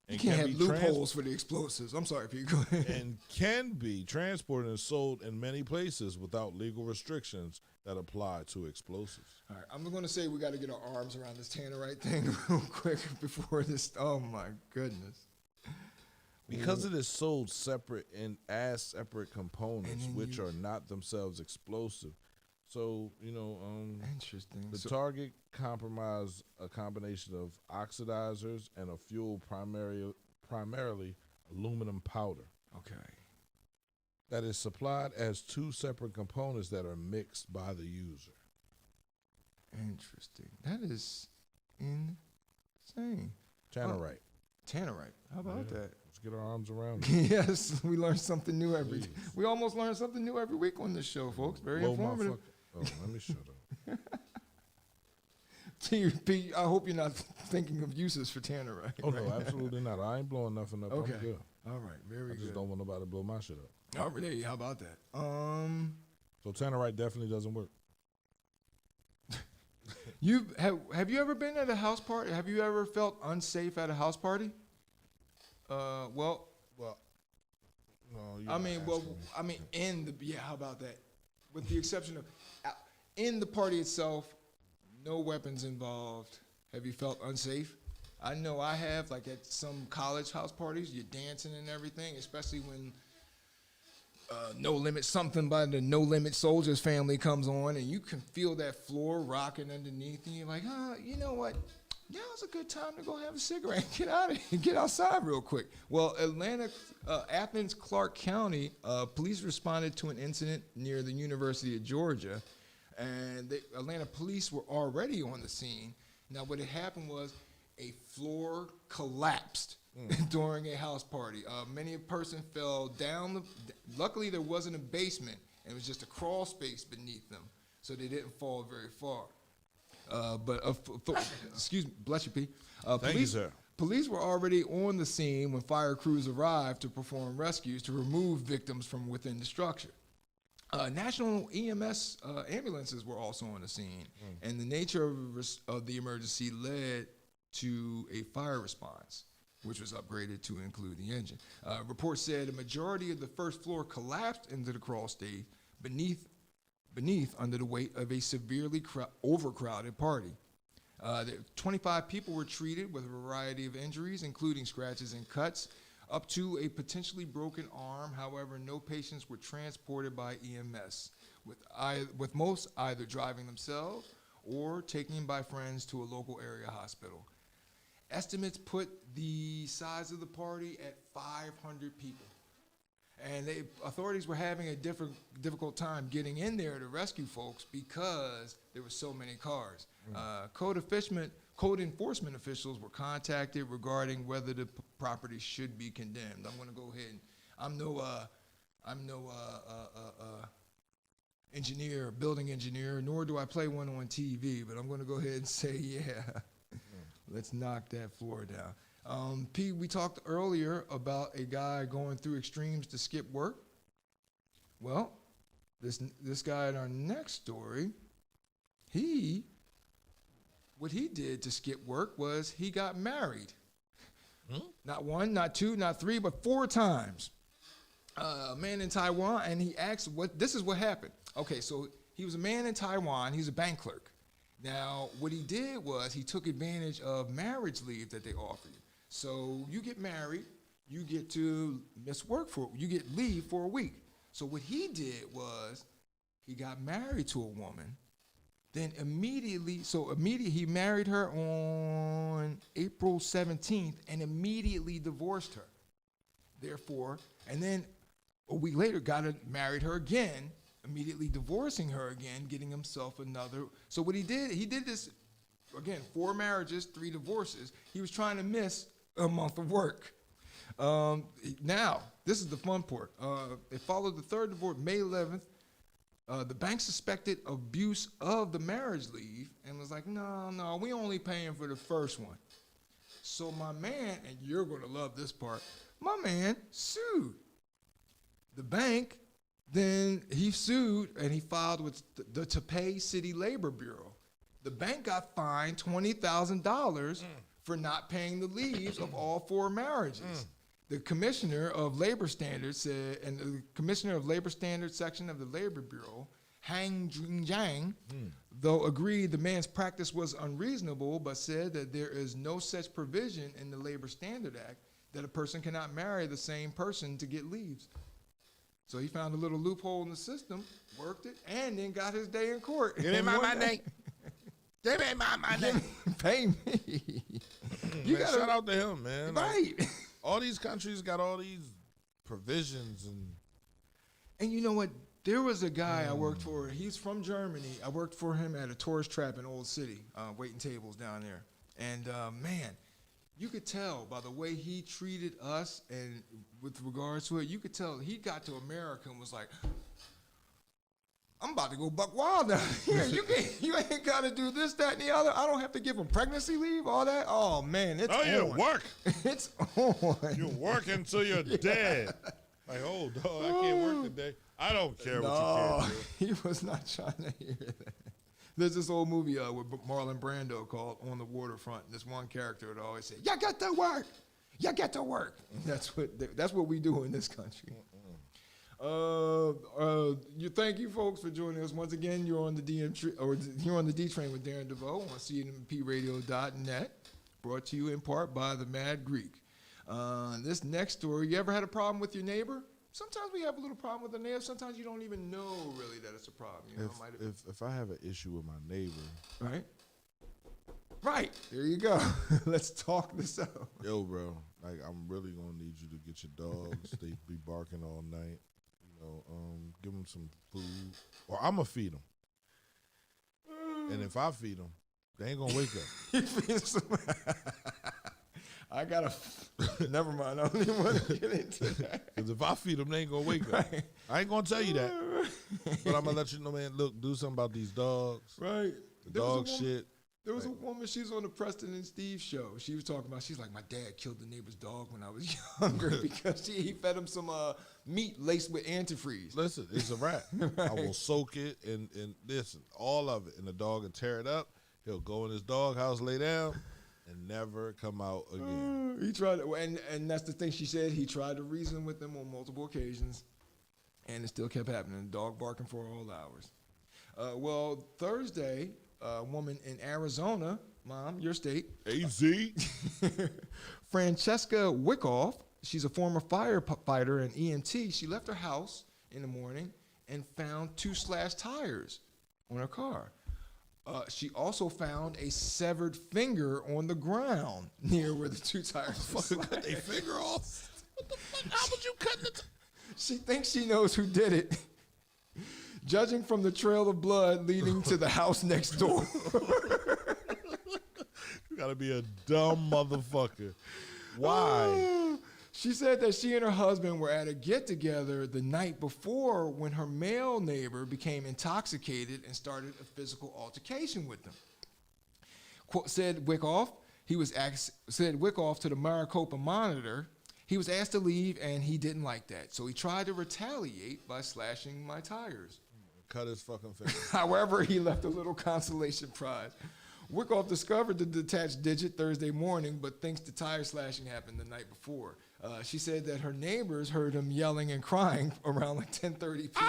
You can't have loopholes for the explosives. I'm sorry, Pete. Go ahead. And can be transported and sold in many places without legal restrictions that apply to explosives. All right, I'm going to say we got to get our arms around this tannerite thing real quick before this. Oh, my goodness. Because it is sold separate and as separate components which are not themselves explosive. So, interesting. The target compromised a combination of oxidizers and a fuel primarily aluminum powder. Okay. That is supplied as two separate components that are mixed by the user. Interesting. That is insane. Tannerite. Tannerite. How about that? Let's get our arms around it. Yes, we learn something new every day. We almost learn something new every week on this show, folks. Very informative. Let me shut up. Pete, I hope you're not thinking of uses for tannerite. Oh, no, absolutely not. I ain't blowing nothing up. Okay. I'm good. All right, very good. I just don't want nobody to blow my shit up. Oh, really? How about that? So tannerite definitely doesn't work. Have you ever been at a house party? Have you ever felt unsafe at a house party? No. How about that? With the exception of in the party itself, no weapons involved. Have you felt unsafe? I know I have, like at some college house parties, you're dancing and everything, especially when something by the No Limit Soldiers family comes on, and you can feel that floor rocking underneath, and you're like, you know what? Now's a good time to go have a cigarette and get outside real quick. Well, Athens, Clark County, police responded to an incident near the University of Georgia, and Atlanta police were already on the scene. Now, what had happened was a floor collapsed during a house party. Many a person fell down. Luckily, there wasn't a basement, and it was just a crawl space beneath them, so they didn't fall very far. Excuse me, bless you, P. Thank you, sir. Police were already on the scene when fire crews arrived to perform rescues to remove victims from within the structure. National EMS ambulances were also on the scene, and the nature of the emergency led to a fire response, which was upgraded to include the engine. Reports said a majority of the first floor collapsed into the crawl space beneath under the weight of a severely overcrowded party. 25 people were treated with a variety of injuries, including scratches and cuts, up to a potentially broken arm. However, no patients were transported by EMS, with most either driving themselves or taken by friends to a local area hospital. Estimates put the size of the party at 500 people. And authorities were having a difficult time getting in there to rescue folks because there were so many cars. Code enforcement officials were contacted regarding whether the property should be condemned. I'm going to go ahead and I'm no engineer, building engineer, nor do I play one on TV. But I'm going to go ahead and say, yeah, let's knock that floor down. P, we talked earlier about a guy going through extremes to skip work. Well, this guy in our next story, what he did to skip work was he got married. Not one, not two, not three, but 4 times. A man in Taiwan, and he asked, this is what happened. Okay, so he was a man in Taiwan, he's a bank clerk. Now, what he did was he took advantage of marriage leave that they offer you. So you get married, you get to miss work you get leave for a week. So what he did was he got married to a woman, then immediately he married her on April 17th and immediately divorced her. Therefore, and then a week later married her again, immediately divorcing her again, getting himself another. So what he did this, again, 4 marriages, 3 divorces. He was trying to miss a month of work. Now, this is the fun part. It followed the 3rd divorce, May 11th. The bank suspected abuse of the marriage leave and was like, no, we only paying for the first one. So my man, and you're going to love this part, my man sued the bank. Then he sued and he filed with the Taipei City Labor Bureau. The bank got fined $20,000 for not paying the leaves of all 4 marriages. The Commissioner of Labor Standards said, and the Commissioner of Labor Standards section of the Labor Bureau, Hang Jingjiang, though agreed the man's practice was unreasonable, but said that there is no such provision in the Labor Standard Act that a person cannot marry the same person to get leaves. So he found a little loophole in the system, worked it, and then got his day in court. Give me my money. Give me my money. Pay me. Shout out to him, man. Right. Like, all these countries got all these provisions. And you know what? There was a guy I worked for. He's from Germany. I worked for him at a tourist trap in Old City, waiting tables down there. And man, you could tell by the way he treated us and with regards to it, you could tell he got to America and was like, I'm about to go buck wild now. You ain't got to do this, that, and the other. I don't have to give him pregnancy leave, all that. Oh, man, it's on. You work. It's on. You work until you're dead. Like, oh, dog, I can't work today. I don't care what you can't do. He was not trying to hear that. There's this old movie with Marlon Brando called On the Waterfront. This one character would always say, "You got to work. You get to work." And that's what we do in this country. Thank you, folks, for joining us once again. You're on the you're on the DTrain with Darren DaVoue on cnmpradio.net. Brought to you in part by the Mad Greek. This next story: you ever had a problem with your neighbor? Sometimes we have a little problem with the neighbor. Sometimes you don't even know really that it's a problem. You know, if I have an issue with my neighbor, right there you go. Let's talk this out. Yo, bro, like I'm really gonna need you to get your dogs. They be barking all night. Give them some food, or I'm gonna feed them. And if I feed them, they ain't gonna wake up. I gotta. Never mind. I don't even want to get into that. Because if I feed them, they ain't gonna wake up. I ain't gonna tell you that, but I'm gonna let you know, man. Look, do something about these dogs. Right. The dog shit. There was a woman, she was on the Preston and Steve show. She was talking about, she's like, my dad killed the neighbor's dog when I was younger because he fed him some meat laced with antifreeze. Listen, it's a wrap. I will soak it and listen, all of it, and the dog will tear it up. He'll go in his dog house, lay down, and never come out again. He tried, and that's the thing she said. He tried to reason with them on multiple occasions, and it still kept happening. The dog barking for all hours. Well, Thursday, a woman in Arizona, Mom, your state. AZ. Francesca Wickoff, she's a former firefighter and EMT. She left her house in the morning and found 2 slashed tires on her car. She also found a severed finger on the ground near where the 2 tires were slashed. Cut their finger off. What the fuck? How would you cut the She thinks she knows who did it, judging from the trail of blood leading to the house next door. You gotta be a dumb motherfucker. Why? She said that she and her husband were at a get-together the night before when her male neighbor became intoxicated and started a physical altercation with them. Said Wickoff to the Maricopa Monitor, he was asked to leave and he didn't like that. So he tried to retaliate by slashing my tires. Cut his fucking finger. However, he left a little consolation prize. Wickoff discovered the detached digit Thursday morning, but thinks the tire slashing happened the night before. She said that her neighbors heard him yelling and crying around like 10:30 p.m.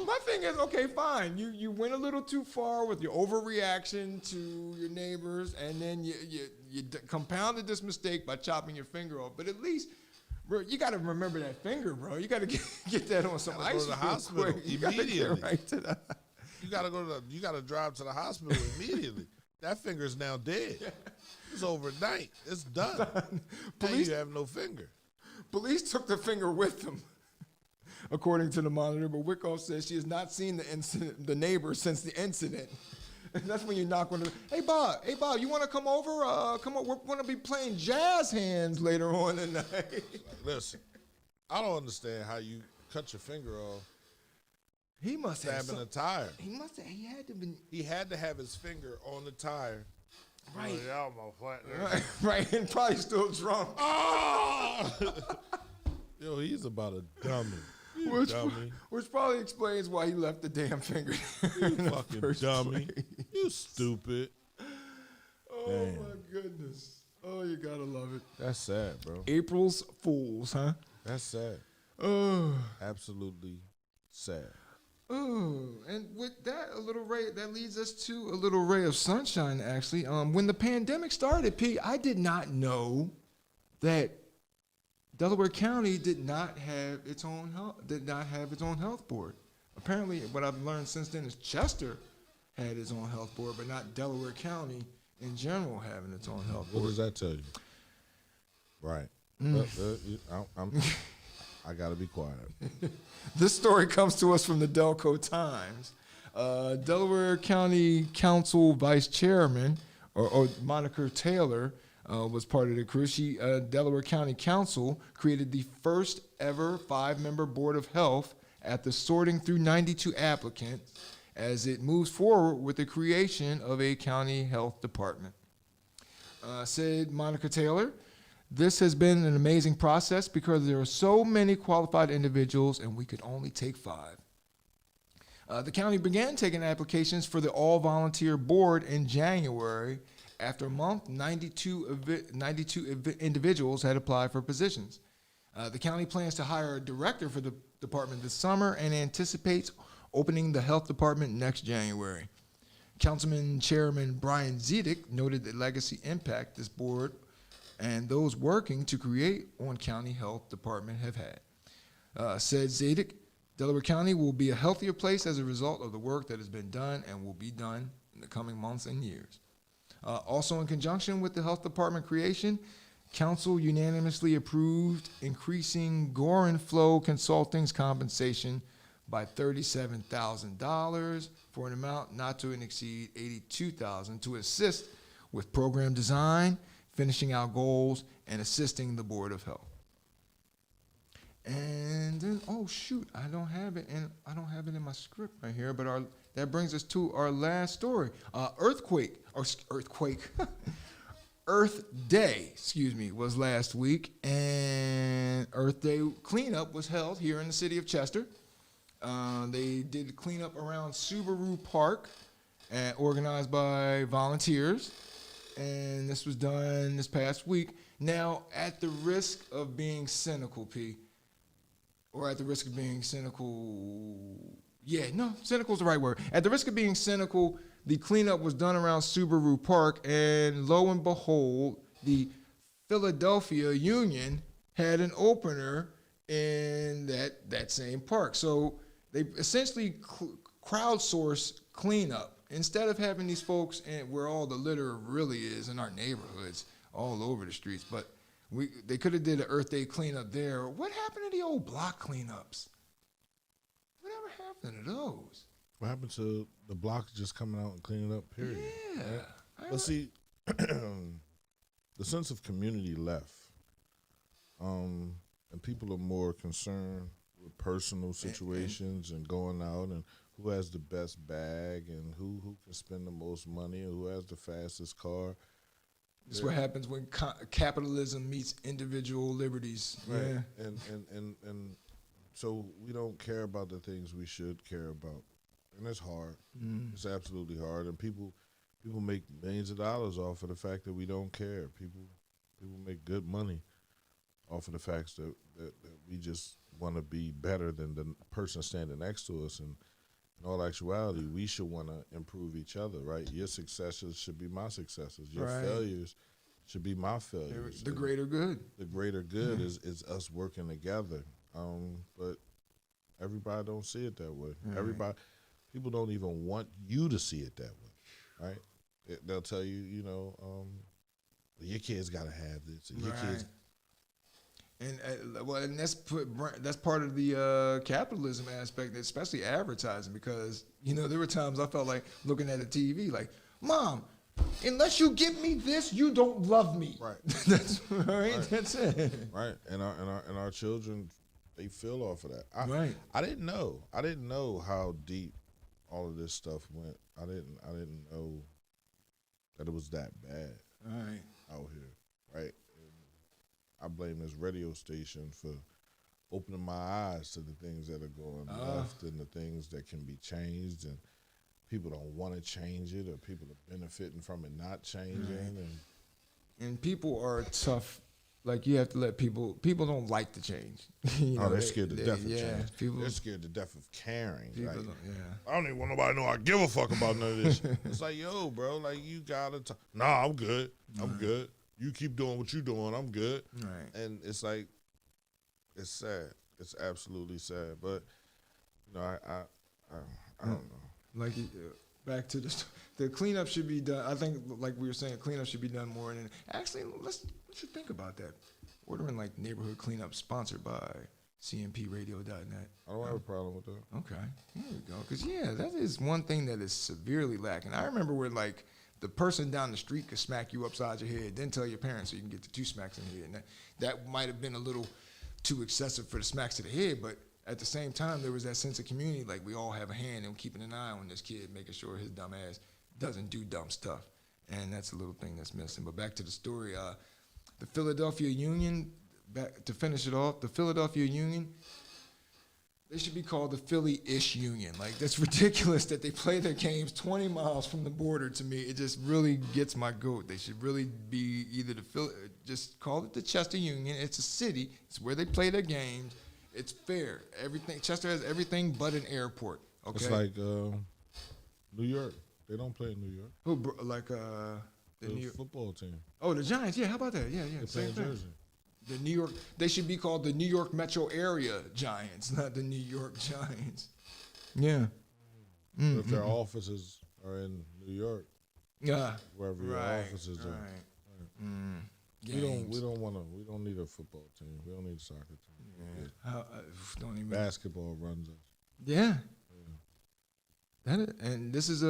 My thing is, okay, fine. You went a little too far with your overreaction to your neighbors, and then you compounded this mistake by chopping your finger off. But at least, bro, you got to remember that finger, bro. You got to get that on some ice. Go to the hospital immediately. Right to the You gotta drive to the hospital immediately. That finger's now dead. It's overnight. It's done. Police, you have no finger. Police took the finger with them, according to the Monitor. But Wickoff says she has not seen the neighbor since the incident. And that's when you knock on the. Hey Bob, you want to come over? Come on, we're going to be playing jazz hands later on tonight. Listen, I don't understand how you cut your finger off. He must have stabbing a tire. He had to have his finger on the tire. Right. Oh, right, and probably still drunk. Oh! Yo, he's about a dummy. Which probably explains why he left the damn finger. You fucking dummy. You stupid. Oh, damn. My goodness. Oh, you gotta love it. That's sad, bro. April's Fools, huh? That's sad. Oh. Absolutely sad. Oh, and with that, that leads us to a little ray of sunshine, actually. When the pandemic started, P, I did not know that Delaware County did not have its own health board. Apparently, what I've learned since then is Chester had its own health board, but not Delaware County in general having its own health board. What does that tell you? Right. I gotta be quiet. This story comes to us from the Delco Times. Delaware County Council Vice Chairman, or Monica Taylor, was part of the crew. Delaware County Council created the first ever 5-member Board of Health after sorting through 92 applicants as it moves forward with the creation of a county health department. Said Monica Taylor, this has been an amazing process because there are so many qualified individuals and we could only take 5. The county began taking applications for the all-volunteer board in January. After a month, 92 individuals had applied for positions. The county plans to hire a director for the department this summer and anticipates opening the health department next January. Councilman Chairman Brian Zedick noted the legacy impact this board and those working to create on county health department have had. Said Zedick, Delaware County will be a healthier place as a result of the work that has been done and will be done in the coming months and years. Also in conjunction with the health department creation, council unanimously approved increasing Gorin Flow Consulting's compensation by $37,000 for an amount not to exceed $82,000 to assist with program design, finishing out goals, and assisting the Board of Health. And then, oh shoot, I don't have it in my script right here, but our that brings us to our last story. Earth Day, was last week, and Earth Day cleanup was held here in the city of Chester. They did cleanup around Subaru Park, organized by volunteers, and this was done this past week. Now, at the risk of being cynical, cynical is the right word. At the risk of being cynical, the cleanup was done around Subaru Park, and lo and behold, the Philadelphia Union had an opener in that same park. So they essentially crowdsourced cleanup. Instead of having these folks where all the litter really is in our neighborhoods, all over the streets, but they could have did an Earth Day cleanup there. What happened to the old block cleanups? Whatever happened to those? What happened to the blocks just coming out and cleaning up, period? Yeah. Right? But see, the sense of community left. And people are more concerned with personal situations and going out and who has the best bag and who can spend the most money and who has the fastest car. This is what happens when capitalism meets individual liberties. Right. Yeah. And so we don't care about the things we should care about. And it's hard. It's absolutely hard. And people make millions of dollars off of the fact that we don't care. People make good money off of the fact that we just want to be better than the person standing next to us. And in all actuality, we should want to improve each other, right? Your successes should be my successes. Your failures should be my failures. The greater good. The greater good is us working together. But everybody don't see it that way. People don't even want you to see it that way, right? They'll tell you, your kids got to have this. Your kids. And that's part of the capitalism aspect, especially advertising, because there were times I felt like looking at the TV like, Mom, unless you give me this, you don't love me. Right. That's right. That's it. Right. And our children, they feel off of that. I didn't know how deep all of this stuff went. I didn't know that it was that bad out here. Right. I blame this radio station for opening my eyes to the things that are going left and the things that can be changed, and people don't want to change it, or people are benefiting from it not changing. And people are tough. Like, you have to let people don't like to change. They're scared to death of change. They're scared to death of caring. Like, I don't even want nobody to know I give a fuck about none of this. It's like, yo, bro, like, you gotta I'm good. I'm good. You keep doing what you're doing. I'm good. Right. And it's like, it's sad. It's absolutely sad. But, I don't know. Like, back to the cleanup should be done. I think, like we were saying, cleanup should be done more. And actually, let's think about that. Ordering like neighborhood cleanup sponsored by cmpradio.net. I don't have a problem with that. Okay, here we go. Because that is one thing that is severely lacking. I remember when like the person down the street could smack you upside your head, then tell your parents so you can get the 2 smacks in the head. And that might have been a little too excessive for the smacks to the head, but at the same time, there was that sense of community, like we all have a hand in keeping an eye on this kid, making sure his dumb ass doesn't do dumb stuff. And that's a little thing that's missing. But back to the story, the Philadelphia Union, to finish it off, the Philadelphia Union, they should be called the Philly-ish Union. Like, that's ridiculous that they play their games 20 miles from the border. To me, it just really gets my goat. They should really be either just call it the Chester Union. It's a city. It's where they play their games. It's fair. Everything. Chester has everything but an airport. Okay. It's like New York. They don't play in New York. Who like the New New York football team? Oh, the Giants. Yeah. How about that? Yeah. They play in Jersey. The New York. They should be called the New York Metro Area Giants, not the New York Giants. Yeah. Mm-hmm. If their offices are in New York, wherever your offices are. Right. We don't need a football team. We don't need a soccer team. Don't even. Basketball runs us. Yeah. And this is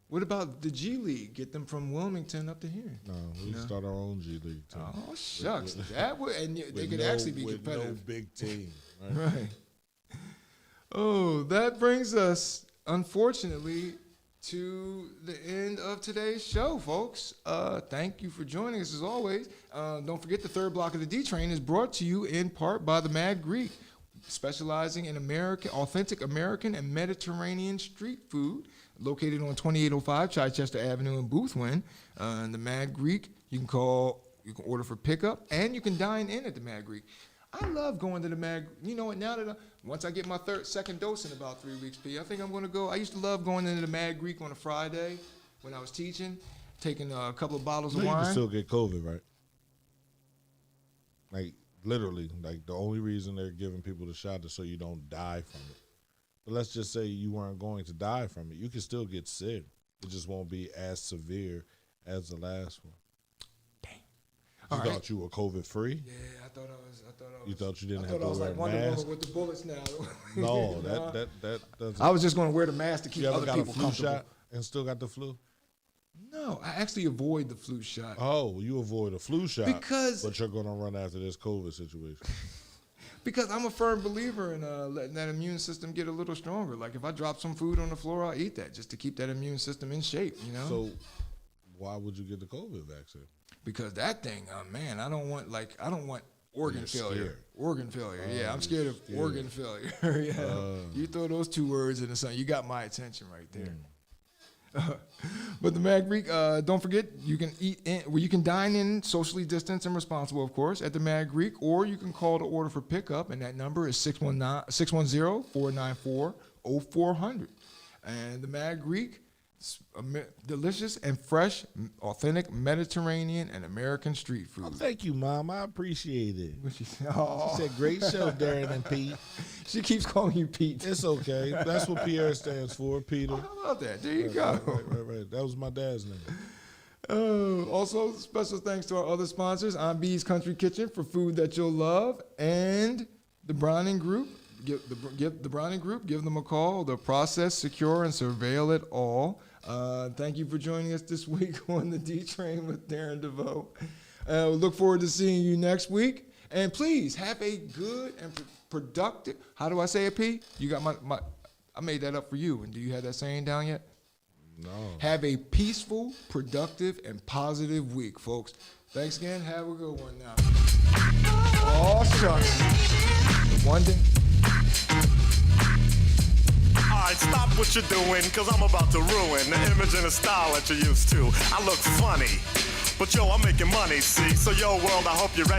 what about the G League? Get them from Wilmington up to here. No, we start our own G League team. Oh shucks, that would, and they could actually be competitive. No big team. Right. Oh, that brings us unfortunately, to the end of today's show, folks. Thank you for joining us as always. Don't forget the third block of the D-Train is brought to you in part by the Mad Greek, specializing in authentic American and Mediterranean street food, located on 2805 Chichester Avenue in Boothwyn. And the Mad Greek, you can order for pickup, and you can dine in at the Mad Greek. I love going to the Mad. You know what? Now that once I get my second dose in about 3 weeks, P, I think I'm going to go. I used to love going into the Mad Greek on a Friday when I was teaching, taking a couple of bottles of wine. You can still get COVID, right? Like literally, like the only reason they're giving people the shot is so you don't die from it. But let's just say you weren't going to die from it. You can still get sick. It just won't be as severe as the last one. You thought you were COVID free? Yeah, I thought I was. You thought you didn't have to wear a mask? I thought I was like Wonder Woman with the bullets now. No, that doesn't. I was just going to wear the mask to keep other people comfortable. You ever got a flu shot and still got the flu? No, I actually avoid the flu shot. Oh, you avoid a flu shot but you're going to run after this COVID situation. Because I'm a firm believer in letting that immune system get a little stronger. Like if I drop some food on the floor, I'll eat that just to keep that immune system in shape, you know? So why would you get the COVID vaccine? Because that thing, man, I don't want organ failure. Organ failure. Yeah, I'm scared of organ failure. Yeah. You throw those two words into something, you got my attention right there. But the Mad Greek, don't forget, you can you can dine in socially distanced and responsible, of course, at the Mad Greek, or you can call to order for pickup, and that number is 610-494-0400. And the Mad Greek, delicious and fresh, authentic Mediterranean and American street food. Oh, thank you, Mom. I appreciate it. She said, great show, Darren and Pete. She keeps calling you Pete. It's okay. That's what Pierre stands for, Peter. Oh, how about that? There you go. Right. That was my dad's name. Also, special thanks to our other sponsors, On B's Country Kitchen for food that you'll love, and the Browning Group. Give the Browning Group, give them a call. They'll process, secure, and surveil it all. Thank you for joining us this week on the D-Train with Darren DaVoue. We look forward to seeing you next week. And please, have a good and productive, how do I say it, P? You got my I made that up for you. And do you have that saying down yet? No. Have a peaceful, productive, and positive week, folks. Thanks again. Have a good one now. Oh, shucks. One day. Alright, stop what you're doing, cause I'm about to ruin the image and the style that you're used to. I look funny, but yo, I'm making money, see? So yo, world, I hope you're ready.